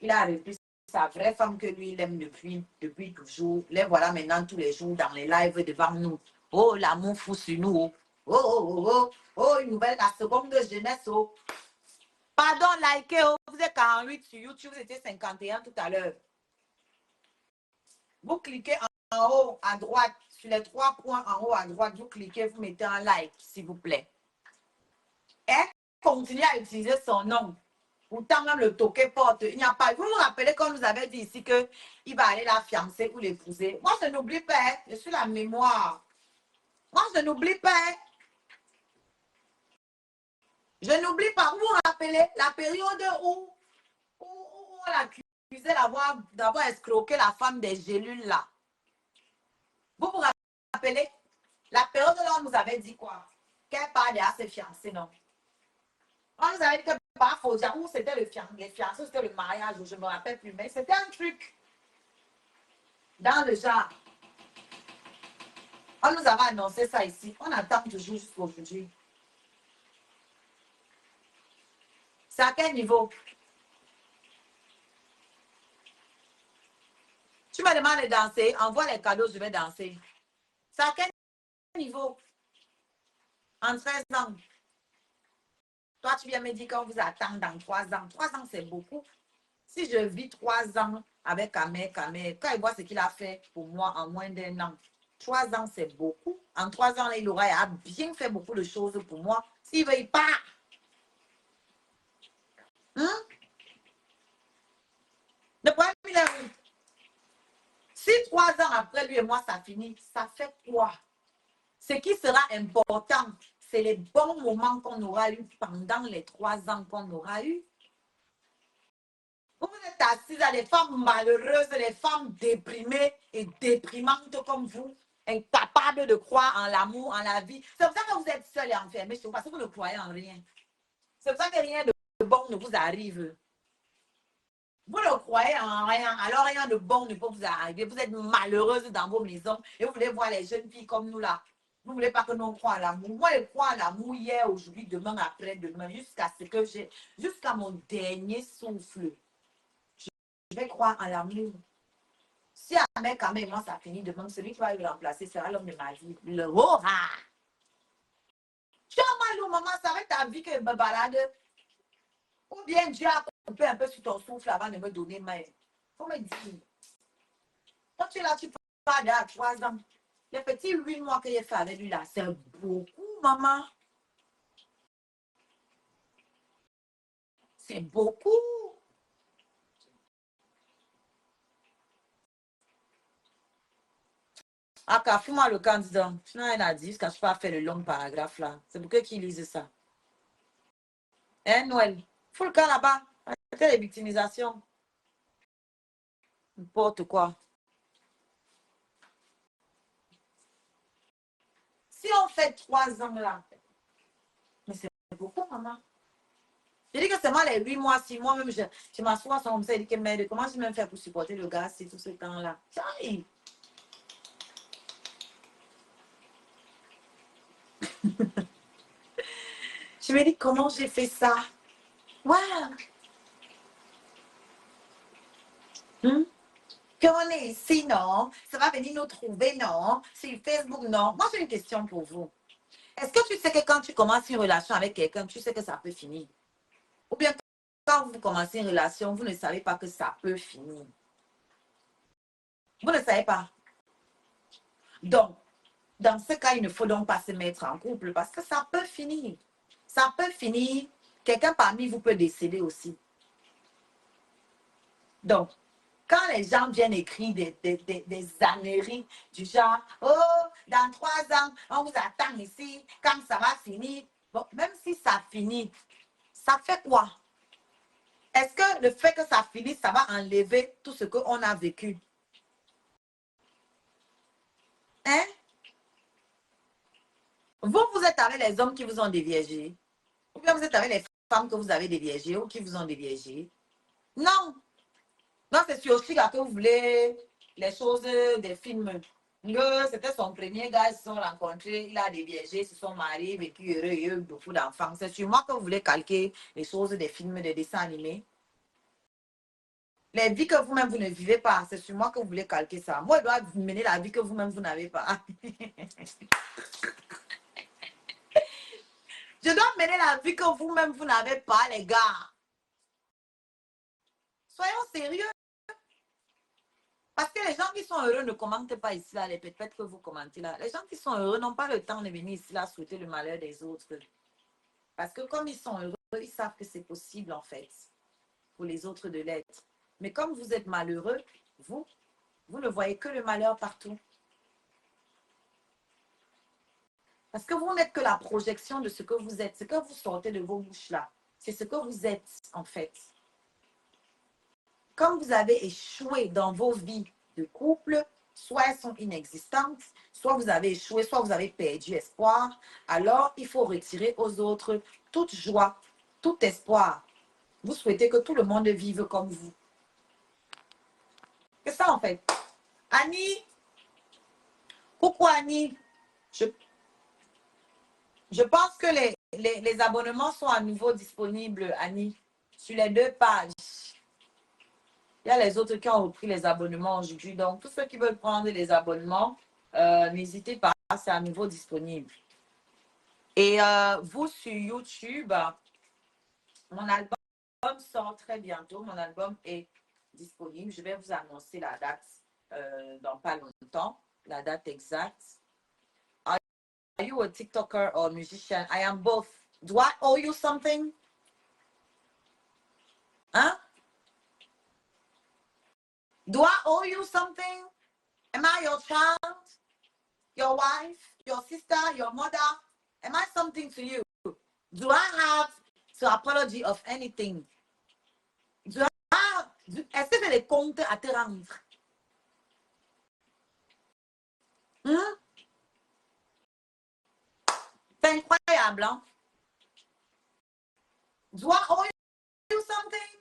Il a repris sa vraie femme que lui, il aime depuis toujours. Les voilà maintenant tous les jours dans les lives devant nous. Oh, l'amour fou sur nous. Oh, oh, oh, oh, oh, une nouvelle, la seconde de jeunesse. Oh. Pardon, likez. Oh. Vous êtes 48 sur YouTube, vous étiez 51 tout à l'heure. Vous cliquez en haut à droite, sur les 3 points en haut à droite, vous cliquez, vous mettez un like, s'il vous plaît. Et continuez à utiliser son nom. Pourtant, même le toqué porte, il n'y a pas. Vous vous rappelez qu'on nous avait dit ici qu'il va aller la fiancer ou l'épouser. Moi, je n'oublie pas. Hein. Je suis la mémoire. Moi, je n'oublie pas. Hein. Je n'oublie pas. Vous vous rappelez la période où On l'accusait d'avoir escroqué la femme des gélules là. Vous vous rappelez? La période là, on nous avait dit quoi? Qu'elle part derrière ses fiancés, non? On nous avait dit que par faux, ou c'était les fiancés, c'était le mariage, je ne me rappelle plus, mais c'était un truc dans le genre. On nous avait annoncé ça ici. On attend toujours jusqu'à aujourd'hui. C'est à quel niveau? Tu me demandes de danser, envoie les cadeaux, je vais danser. C'est à quel niveau? En 13 ans. Toi, tu viens me dire qu'on vous attend dans 3 ans. 3 ans, c'est beaucoup. Si je vis 3 ans avec Kamé, quand il voit ce qu'il a fait pour moi en moins d'1 an, 3 ans, c'est beaucoup. En 3 ans, il aura bien fait beaucoup de choses pour moi. S'il ne veut pas. Hein? Le problème, il est où? Si 3 ans après lui et moi, ça finit, ça fait quoi? Ce qui sera important, c'est les bons moments qu'on aura eu pendant les 3 ans qu'on aura eu. Vous êtes assises à des femmes malheureuses, des femmes déprimées et déprimantes comme vous, incapables de croire en l'amour, en la vie. C'est pour ça que vous êtes seuls et enfermés chez vous, parce que vous ne croyez en rien. C'est pour ça que rien de bon ne vous arrive. Vous ne croyez en rien, alors rien de bon ne peut vous arriver. Vous êtes malheureuses dans vos maisons et vous voulez voir les jeunes filles comme nous là. Vous ne voulez pas que nous croyons à l'amour. Moi, je crois à l'amour hier, aujourd'hui, demain, après-demain, jusqu'à mon dernier souffle. Je vais croire en l'amour. Si avec quand même, moi, ça finit demain, celui qui va le remplacer sera l'homme de ma vie. Le Roha. Tu as mal au maman, ça va être ta vie que je me balade. Ou bien Dieu a coupé un peu sur ton souffle avant de me donner main. Faut me dire. Quand tu es là, tu parles à 3 ans. Les petits 8 mois que j'ai fait avec lui là, c'est beaucoup, maman. C'est beaucoup. Ah, fous-moi le candidat. Je n'ai rien à dire jusqu'à ce que je faire le long paragraphe là. C'est pour qui lisent ça. Hein, Noël? Fous le camp là-bas. Arrêtez les victimisations. N'importe quoi. Si on fait 3 ans là, mais c'est beaucoup, maman. Je dis que c'est moi les 8 mois, 6 mois, même je m'assois sur mon dit que merde, comment je vais me faire pour supporter le gars tout ce temps-là? Je me dis comment j'ai fait ça? Ouais. Qu'on est ici, non? Ça va venir nous trouver, non? Sur Facebook, non? Moi, j'ai une question pour vous. Est-ce que tu sais que quand tu commences une relation avec quelqu'un, tu sais que ça peut finir? Ou bien quand vous commencez une relation, vous ne savez pas que ça peut finir? Vous ne savez pas. Donc, dans ce cas, il ne faut donc pas se mettre en couple parce que ça peut finir. Ça peut finir. Quelqu'un parmi vous peut décéder aussi. Donc, quand les gens viennent écrire des âneries du genre, oh, dans 3 ans, on vous attend ici, quand ça va finir. Bon, même si ça finit, ça fait quoi? Est-ce que le fait que ça finisse, ça va enlever tout ce qu'on a vécu? Hein? Vous êtes avec les hommes qui vous ont déviégé? Ou bien vous êtes avec les femmes que vous avez déviégées ou qui vous ont déviégé? Non. Non, c'est sur Chica que vous voulez les choses des films. C'était son premier gars, ils se sont rencontrés, il a déviégé, ils se sont mariés, vécu heureux, il y a eu beaucoup d'enfants. C'est sur moi que vous voulez calquer les choses des films, des dessins animés. Les vies que vous-même, vous ne vivez pas, c'est sur moi que vous voulez calquer ça. Moi, je dois mener la vie que vous-même, vous n'avez pas. Je dois mener la vie que vous-même, vous n'avez pas, les gars. Soyons sérieux. Parce que les gens qui sont heureux ne commentent pas ici, là, les peut-être que vous commentez là. Les gens qui sont heureux n'ont pas le temps de venir ici, là, souhaiter le malheur des autres. Parce que comme ils sont heureux, ils savent que c'est possible, en fait, pour les autres de l'être. Mais comme vous êtes malheureux, vous ne voyez que le malheur partout. Parce que vous n'êtes que la projection de ce que vous êtes. Ce que vous sortez de vos bouches là, c'est ce que vous êtes, en fait. Quand vous avez échoué dans vos vies de couple, soit elles sont inexistantes, soit vous avez échoué, soit vous avez perdu espoir, alors il faut retirer aux autres toute joie, tout espoir. Vous souhaitez que tout le monde vive comme vous. C'est ça en fait. Annie, coucou Annie. Je pense que les abonnements sont à nouveau disponibles, Annie, sur les 2 pages. Il y a les autres qui ont repris les abonnements aujourd'hui. Donc, tous ceux qui veulent prendre les abonnements, n'hésitez pas, c'est à nouveau disponible. Et vous, sur YouTube, mon album sort très bientôt. Mon album est disponible. Je vais vous annoncer la date dans pas longtemps, la date exacte. Are you a TikToker or musician? I am both. Do I owe you something? Hein? Do I owe you something? Am I your child, your wife, your sister, your mother? Am I something to you? Do I have to apology of anything? Est-ce que j'ai des comptes à te rendre? Hmm? C'est incroyable, hein? Do I owe you something?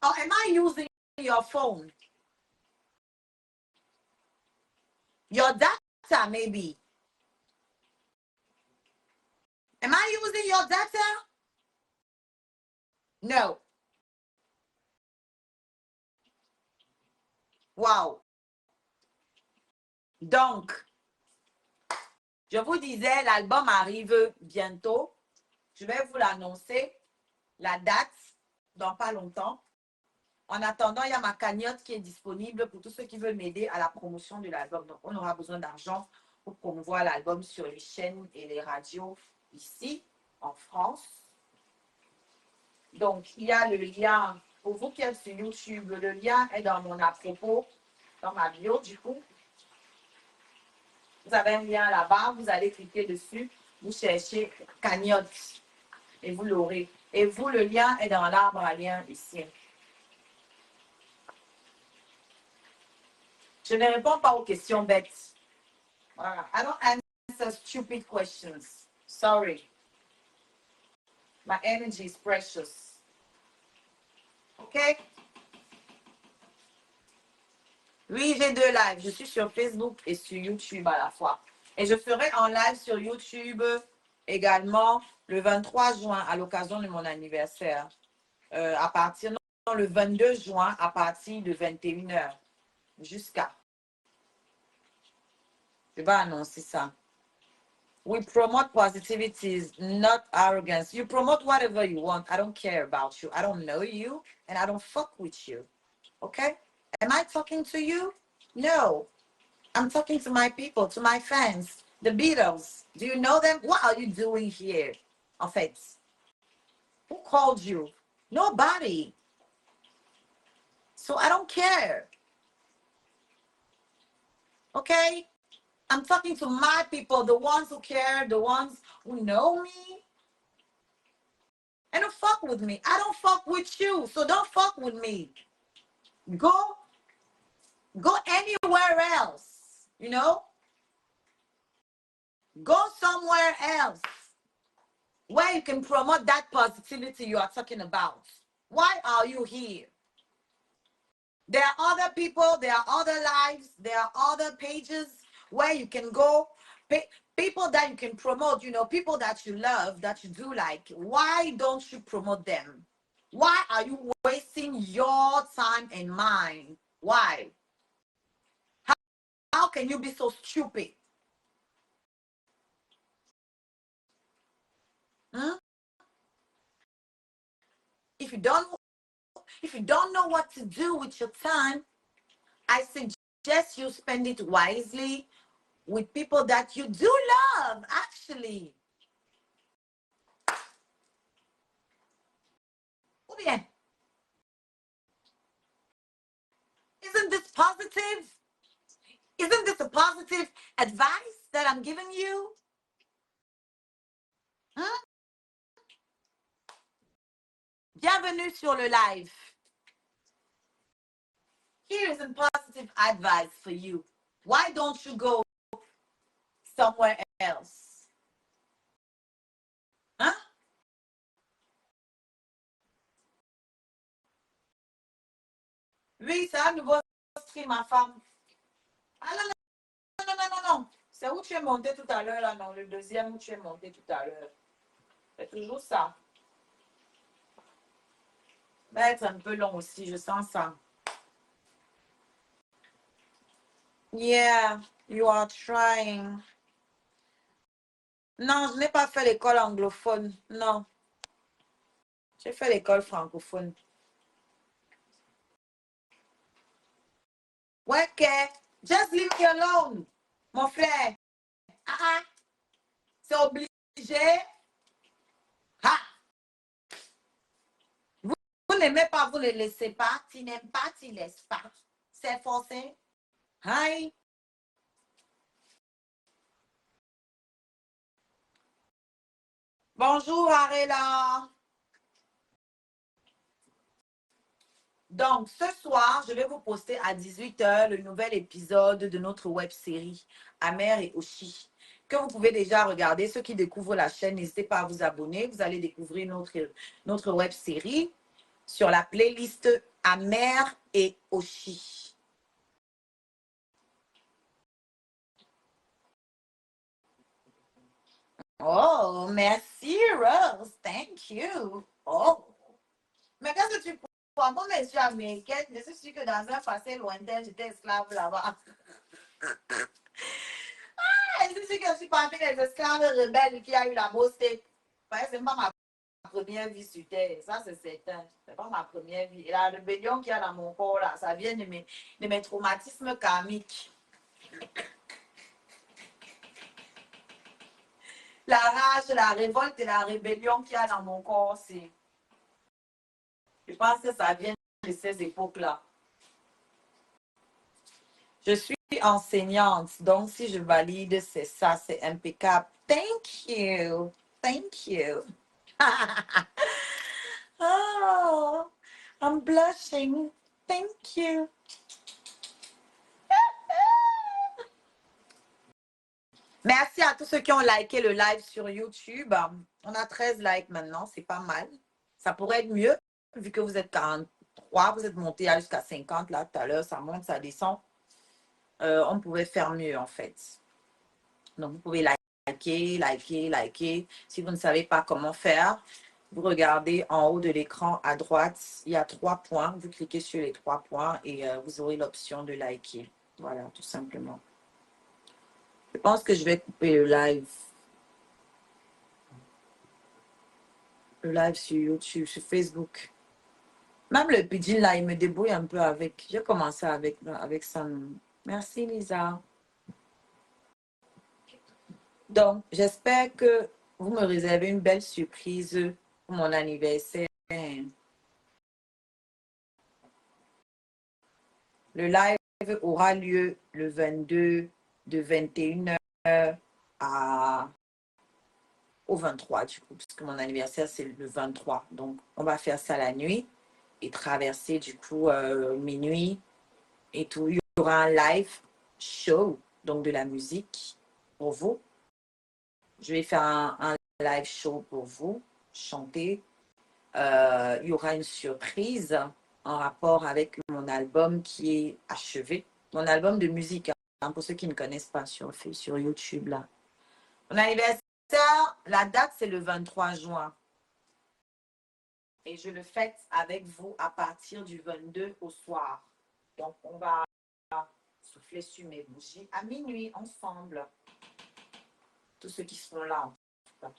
Or am I using your phone? Your data, maybe. Am I using your data? No. Wow. Donc, je vous disais, l'album arrive bientôt. Je vais vous l'annoncer, la date, dans pas longtemps. En attendant, il y a ma cagnotte qui est disponible pour tous ceux qui veulent m'aider à la promotion de l'album. Donc, on aura besoin d'argent pour promouvoir l'album sur les chaînes et les radios ici, en France. Donc, il y a le lien, pour vous qui êtes sur YouTube, le lien est dans mon à propos, dans ma bio, du coup. Vous avez un lien là-bas, vous allez cliquer dessus, vous cherchez cagnotte et vous l'aurez. Et vous, le lien est dans l'arbre à lien ici. Je ne réponds pas aux questions bêtes. Voilà. I don't answer stupid questions. Sorry. My energy is precious. OK? Oui, j'ai 2 lives. Je suis sur Facebook et sur YouTube à la fois. Et je ferai en live sur YouTube également le 23 juin à l'occasion de mon anniversaire. À partir, non, le 22 juin à partir de 21h jusqu'à. Je vais annoncer ça. We promote positivity, not arrogance. You promote whatever you want. I don't care about you. I don't know you, and I don't fuck with you. Okay? Am I talking to you? No. I'm talking to my people, to my fans, the Beatles. Do you know them? What are you doing here? En fait, who called you? Nobody. So I don't care. Okay? I'm talking to my people, the ones who care, the ones who know me. And don't fuck with me. I don't fuck with you, so don't fuck with me. Go anywhere else, you know? Go somewhere else where you can promote that positivity you are talking about. Why are you here? There are other people, there are other lives, there are other pages where you can go. People that you can promote, you know, people that you love, that you do like. Why don't you promote them? Why are you wasting your time and mine? Why? How can you be so stupid? Hmm? If you don't know what to do with your time, I suggest you spend it wisely with people that you do love, actually. Ou bien, isn't this positive? Isn't this a positive advice that I'm giving you? Hmm? Bienvenue sur le live. Here is some positive advice for you. Why don't you go somewhere else? Hein? Oui, c'est un nouveau stream, ma femme. Ah non, non, non, non, non, non. C'est où tu es monté tout à l'heure, là, non? Le deuxième où tu es monté tout à l'heure. C'est toujours ça. Va être un peu long aussi, je sens ça. Yeah, you are trying. Non, je n'ai pas fait l'école anglophone. Non. J'ai fait l'école francophone. Ouais, ok. Just leave me alone. Mon frère. C'est obligé. Ah. Vous n'aimez pas, vous ne laissez pas. Tu n'aimes pas, tu ne laisses pas. C'est forcé. Hi. Bonjour, Arela. Donc, ce soir, je vais vous poster à 18h le nouvel épisode de notre web série Amère et Oshi, que vous pouvez déjà regarder. Ceux qui découvrent la chaîne, n'hésitez pas à vous abonner. Vous allez découvrir notre web série sur la playlist Amère et Oshi. Oh, merci, Rose. Thank you. Oh. Mais qu'est-ce que tu prends? Moi, je suis américaine. Je suis sûre que dans un passé lointain, j'étais esclave là-bas. Je suis sûre que je suis parmi les esclaves rebelles qui a eu la mosquée. Ce n'est pas ma première vie sur Terre. Ça, c'est certain. Ce n'est pas ma première vie. Et la rébellion qu'il y a dans mon corps, là, ça vient de mes traumatismes karmiques. La rage, la révolte et la rébellion qu'il y a dans mon corps, c'est... Je pense que ça vient de ces époques-là. Je suis enseignante, donc si je valide, c'est ça, c'est impeccable. Thank you. Thank you. Oh, I'm blushing. Thank you. Merci à tous ceux qui ont liké le live sur YouTube. On a 13 likes maintenant, c'est pas mal. Ça pourrait être mieux, vu que vous êtes 43, vous êtes monté jusqu'à 50 là tout à l'heure, ça monte, ça descend. On pouvait faire mieux en fait. Donc, vous pouvez liker. Si vous ne savez pas comment faire, vous regardez en haut de l'écran à droite, il y a 3 points. Vous cliquez sur les 3 points et vous aurez l'option de liker. Voilà, tout simplement. Je pense que je vais couper le live. Le live sur YouTube, sur Facebook. Même le pidgin là, il me débrouille un peu avec. J'ai commencé avec ça. Merci Lisa. Donc, j'espère que vous me réservez une belle surprise pour mon anniversaire. Le live aura lieu le 22 de 21h au 23 du coup, puisque mon anniversaire c'est le 23. Donc, on va faire ça la nuit et traverser du coup minuit et tout. Il y aura un live show, donc de la musique pour vous. Je vais faire un live show pour vous, chanter. Il y aura une surprise en rapport avec mon album qui est achevé. Mon album de musique, hein, pour ceux qui ne connaissent pas sur YouTube. Là. Mon anniversaire, la date, c'est le 23 juin. Et je le fête avec vous à partir du 22 au soir. Donc, on va souffler sur mes bougies à minuit ensemble. Tous ceux qui seront là, en tout cas.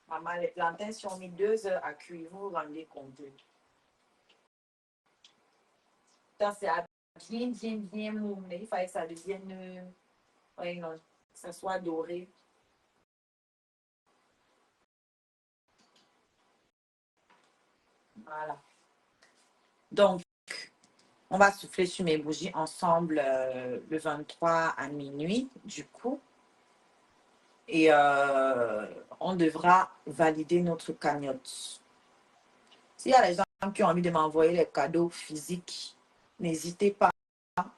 Maman, les plantains sont mis 2 heures à cuire. Vous vous rendez compte. C'est bien mou, mais il fallait que ça devienne, oui, non, que ça soit doré. Voilà. Donc, on va souffler sur mes bougies ensemble le 23 à minuit, du coup. Et on devra valider notre cagnotte. S'il y a des gens qui ont envie de m'envoyer les cadeaux physiques, n'hésitez pas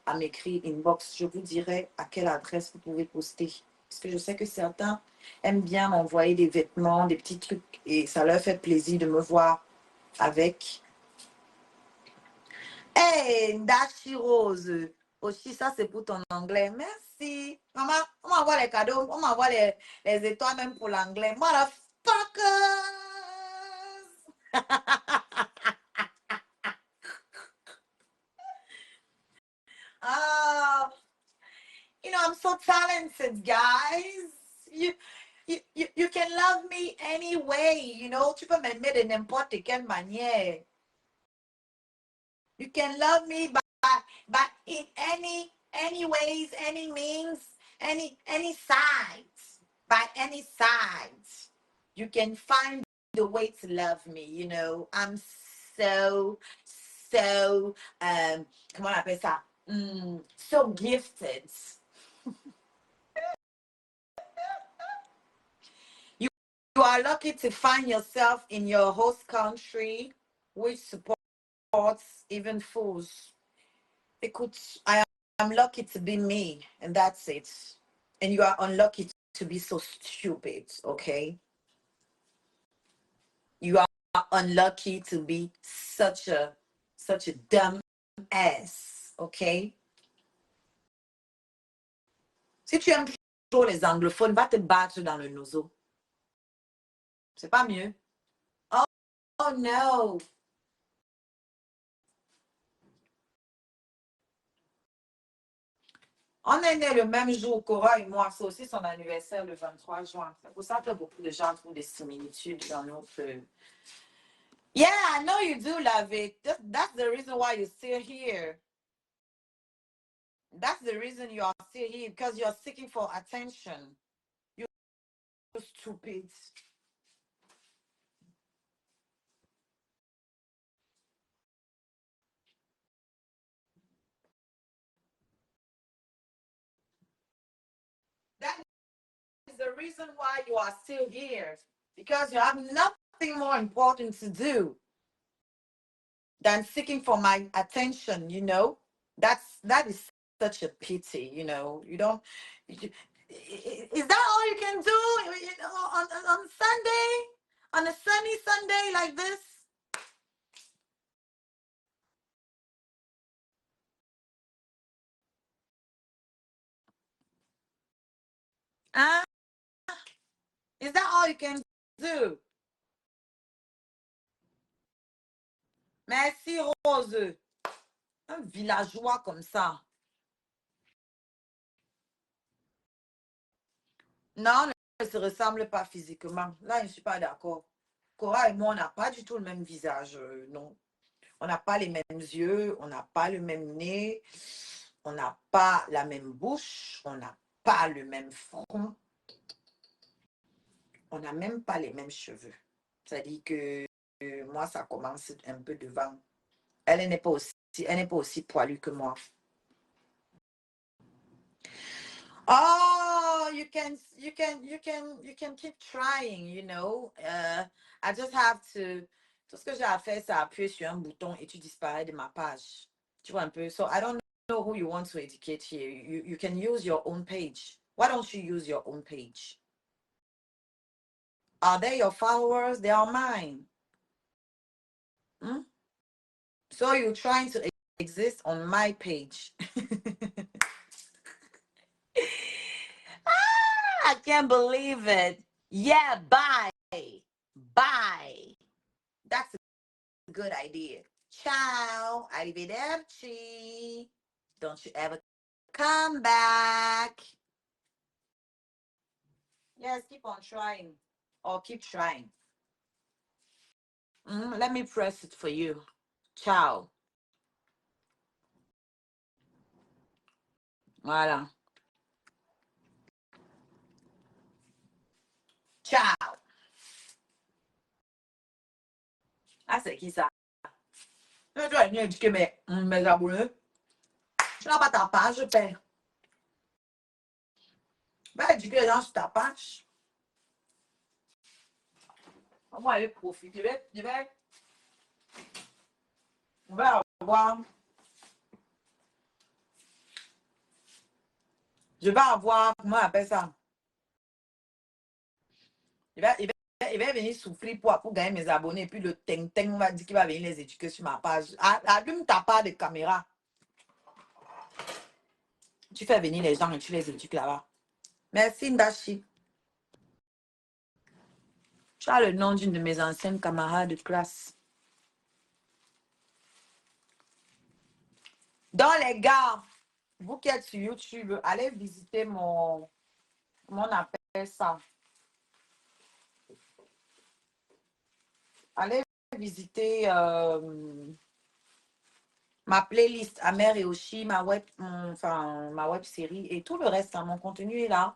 à m'écrire inbox. Je vous dirai à quelle adresse vous pouvez poster. Parce que je sais que certains aiment bien m'envoyer des vêtements, des petits trucs. Et ça leur fait plaisir de me voir avec. Hey, Ndachi Rose. Aussi, ça c'est pour ton anglais. Merci. Maman, on m'envoie les cadeaux, on m'envoie les étoiles même pour l'anglais. Motherfuckers! Oh, I'm so talented, guys. You can love me anyway, Tu peux m'aimer de n'importe quelle manière. You can love me by in any ways, any means, any sides, by any sides. You can find the way to love me, I'm so comment on appelle ça? So gifted. You are lucky to find yourself in your host country, which supports even fools. Écoute, I am lucky to be me, and that's it. And you are unlucky to be so stupid, okay? You are unlucky to be such a dumb ass, okay? Si tu aimes toujours les anglophones, va te battre dans le nozo. C'est pas mieux. Oh no. On est né le même jour, Cora et moi. C'est aussi son anniversaire le 23 juin. C'est pour ça que beaucoup de gens trouvent des similitudes dans notre... Yeah, I know you do love it. That's the reason why you're still here. That's the reason you are still here, because you're seeking for attention. You're stupid. That is the reason why you are still here, because you have nothing more important to do than seeking for my attention, That is such a pity, You don't... Is that all you can do on Sunday? On a sunny Sunday like this? Huh? Is that all you can do? Merci, Rose. Un villageois comme ça. Non, on ne se ressemble pas physiquement. Là, je ne suis pas d'accord. Cora et moi, on n'a pas du tout le même visage, non. On n'a pas les mêmes yeux, on n'a pas le même nez, on n'a pas la même bouche, on n'a pas le même front. On n'a même pas les mêmes cheveux. C'est-à-dire que moi, ça commence un peu devant. Elle n'est pas aussi poilue que moi. Oh, you can keep trying, I just have to... Tout ce que j'ai à faire, c'est appuyer sur un bouton et tu disparais de ma page. Tu vois un peu? So I don't know who you want to educate here. You can use your own page. Why don't you use your own page? Are they your followers? They are mine. Hmm? So you're trying to exist on my page. I can't believe it. Yeah, bye. Bye. That's a good idea. Ciao. Arrivederci. Don't you ever come back. Yes, keep on trying. Or keep trying. Let me press it for you. Ciao. Voilà. Ciao. Ah, c'est qui ça? Tu dois venir éduquer mes abonnés. Tu n'as pas ta page, je paie. Va éduquer les gens sur ta page. Moi, je vais profiter. On va avoir. Je vais avoir, comment on appelle ça? Il va venir souffrir pour gagner mes abonnés. Et puis le ting-ting, on va dire qu'il va venir les éduquer sur ma page. Allume ta part de caméra. Tu fais venir les gens et tu les éduques là-bas. Merci, Ndachi. Tu as le nom d'une de mes anciennes camarades de classe. Donc, les gars, vous qui êtes sur YouTube, allez visiter mon... Comment on appelle ça? Allez visiter ma playlist Amer et Oshi, ma web série et tout le reste. Hein, mon contenu est là.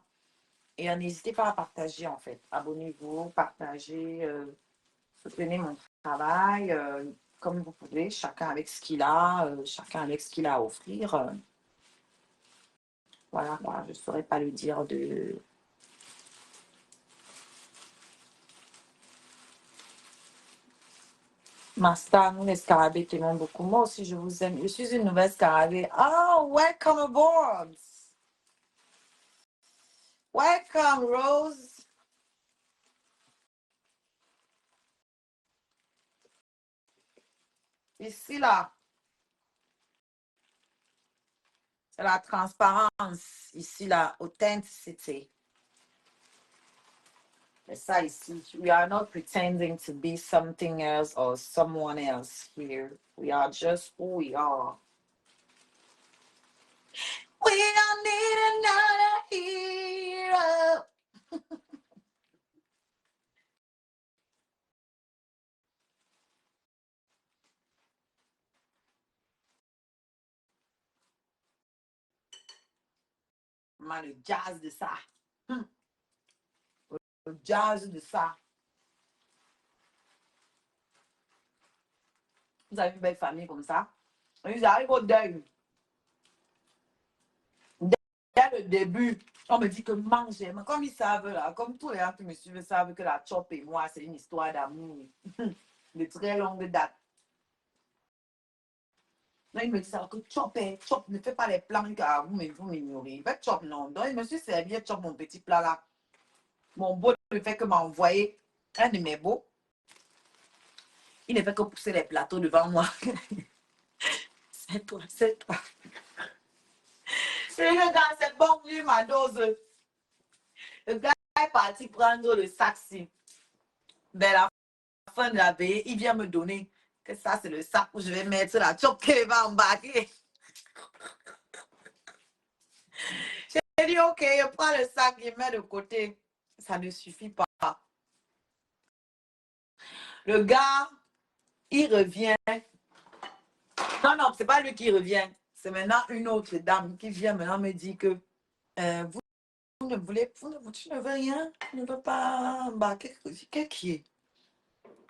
Et n'hésitez pas à partager, en fait. Abonnez-vous, partagez, soutenez mon travail comme vous pouvez, chacun avec ce qu'il a, chacun avec ce qu'il a à offrir. Voilà, je ne saurais pas le dire de... Master, nous les scarabées t'aimons beaucoup. Moi aussi, je vous aime. Je suis une nouvelle scarabée. Oh, welcome aboard! Welcome, Rose! Ici, là, c'est la transparence. Ici, là, authenticity. C'est ça ici. We are not pretending to be something else or someone else here. We are just who we are. We don't need another hero. Man, le jazz de ça. Le jazz de ça. Vous avez une belle famille comme ça. Ils arrivent au deuil. Dès le début, on me dit que manger. Mais comme ils savent, là, comme tous les gens qui me suivent savent que la chop et moi, c'est une histoire d'amour de très longue date. Là, il me dit ça, que chop, chop, ne fais pas les plans car vous m'ignorez. Faites chop, non. Donc, il me suis servi chop mon petit plat là. Mon beau ne fait que m'envoyer un de mes beaux. Il ne fait que pousser les plateaux devant moi. C'est toi, c'est toi. C'est le gars, c'est bon, lui, ma dose. Le gars est parti prendre le sac-ci. Vers la fin de la veille, il vient me donner que ça, c'est le sac où je vais mettre la chop qu'il va embarquer. J'ai dit, ok, je prends le sac, je mets de côté. Ça ne suffit pas. Le gars, il revient. Non, non, c'est pas lui qui revient. C'est maintenant une autre dame qui vient maintenant me dire que vous ne voulez, tu ne veux rien, tu ne veux pas embarquer. Qu'est-ce qui est?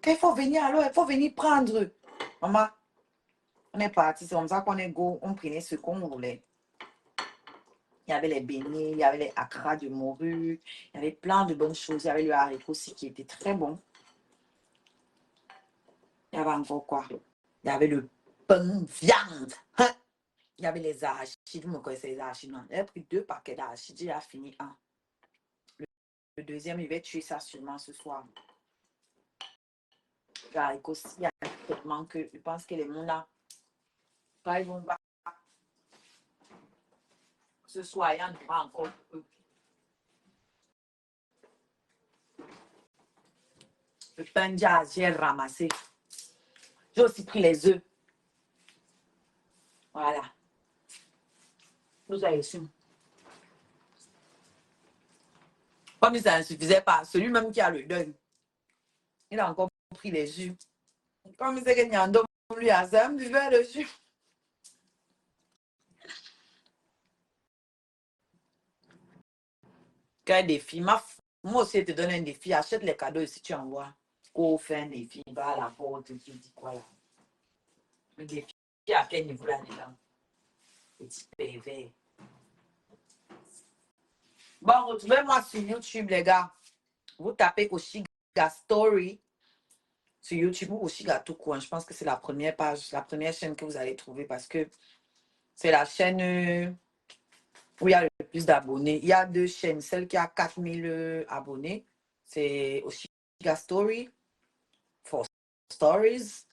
Qu'il faut venir alors, il faut venir prendre. Maman, on est parti, c'est comme ça qu'on est go, on prenait ce qu'on voulait. Il y avait les beignets, il y avait les acras de morue, il y avait plein de bonnes choses. Il y avait le haricot aussi qui était très bon. Il y avait encore quoi? Il y avait le pain viande. Hein? Il y avait les arachides. Vous me connaissez les arachides, non? Il a pris 2 paquets d'arachides, il a fini un. Le deuxième, il va tuer ça sûrement ce soir. Le haricot aussi, il y a un traitement que je pense que les mounas, quand ils vont ce soir, il y en aura encore peu. Le pain jazz, j'ai ramassé. J'ai aussi pris les œufs. Voilà. Vous avez su. Comme ça ne suffisait pas, celui-même qui a le deuil, il a encore pris les jus. Comme c'est que Nyando lui a ça, me buvait le jus. Quel défi. Moi aussi, je te donne un défi. Achète les cadeaux et si tu envoies. Qu'on fait un défi, va à la porte, tu dis quoi là. Le défi, à quel niveau là dedans? Petit PV. Bon, retrouvez-moi sur YouTube, les gars. Vous tapez Oshiga Story sur YouTube ou Oshiga tout court. Je pense que c'est la première page, la première chaîne que vous allez trouver parce que c'est la chaîne où il y a le plus d'abonnés. Il y a deux chaînes. Celle qui a 4000 abonnés, c'est Oshiga Story for Stories.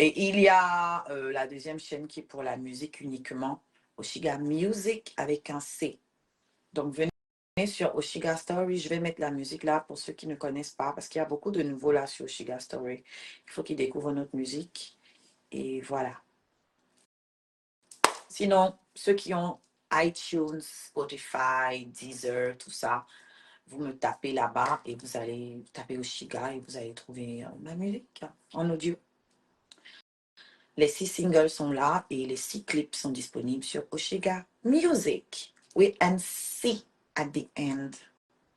Et il y a la deuxième chaîne qui est pour la musique uniquement, Oshiga Music avec un C. Donc, venez sur Oshiga Story. Je vais mettre la musique là pour ceux qui ne connaissent pas parce qu'il y a beaucoup de nouveaux là sur Oshiga Story. Il faut qu'ils découvrent notre musique. Et voilà. Sinon, ceux qui ont iTunes, Spotify, Deezer, tout ça, vous me tapez là-bas et vous allez taper Oshiga et vous allez trouver ma musique en audio. Les 6 singles sont là et les 6 clips sont disponibles sur Oshiga Music. With an C at the end.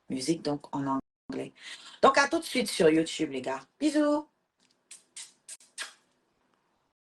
Musique donc en anglais. Donc à tout de suite sur YouTube les gars. Bisous.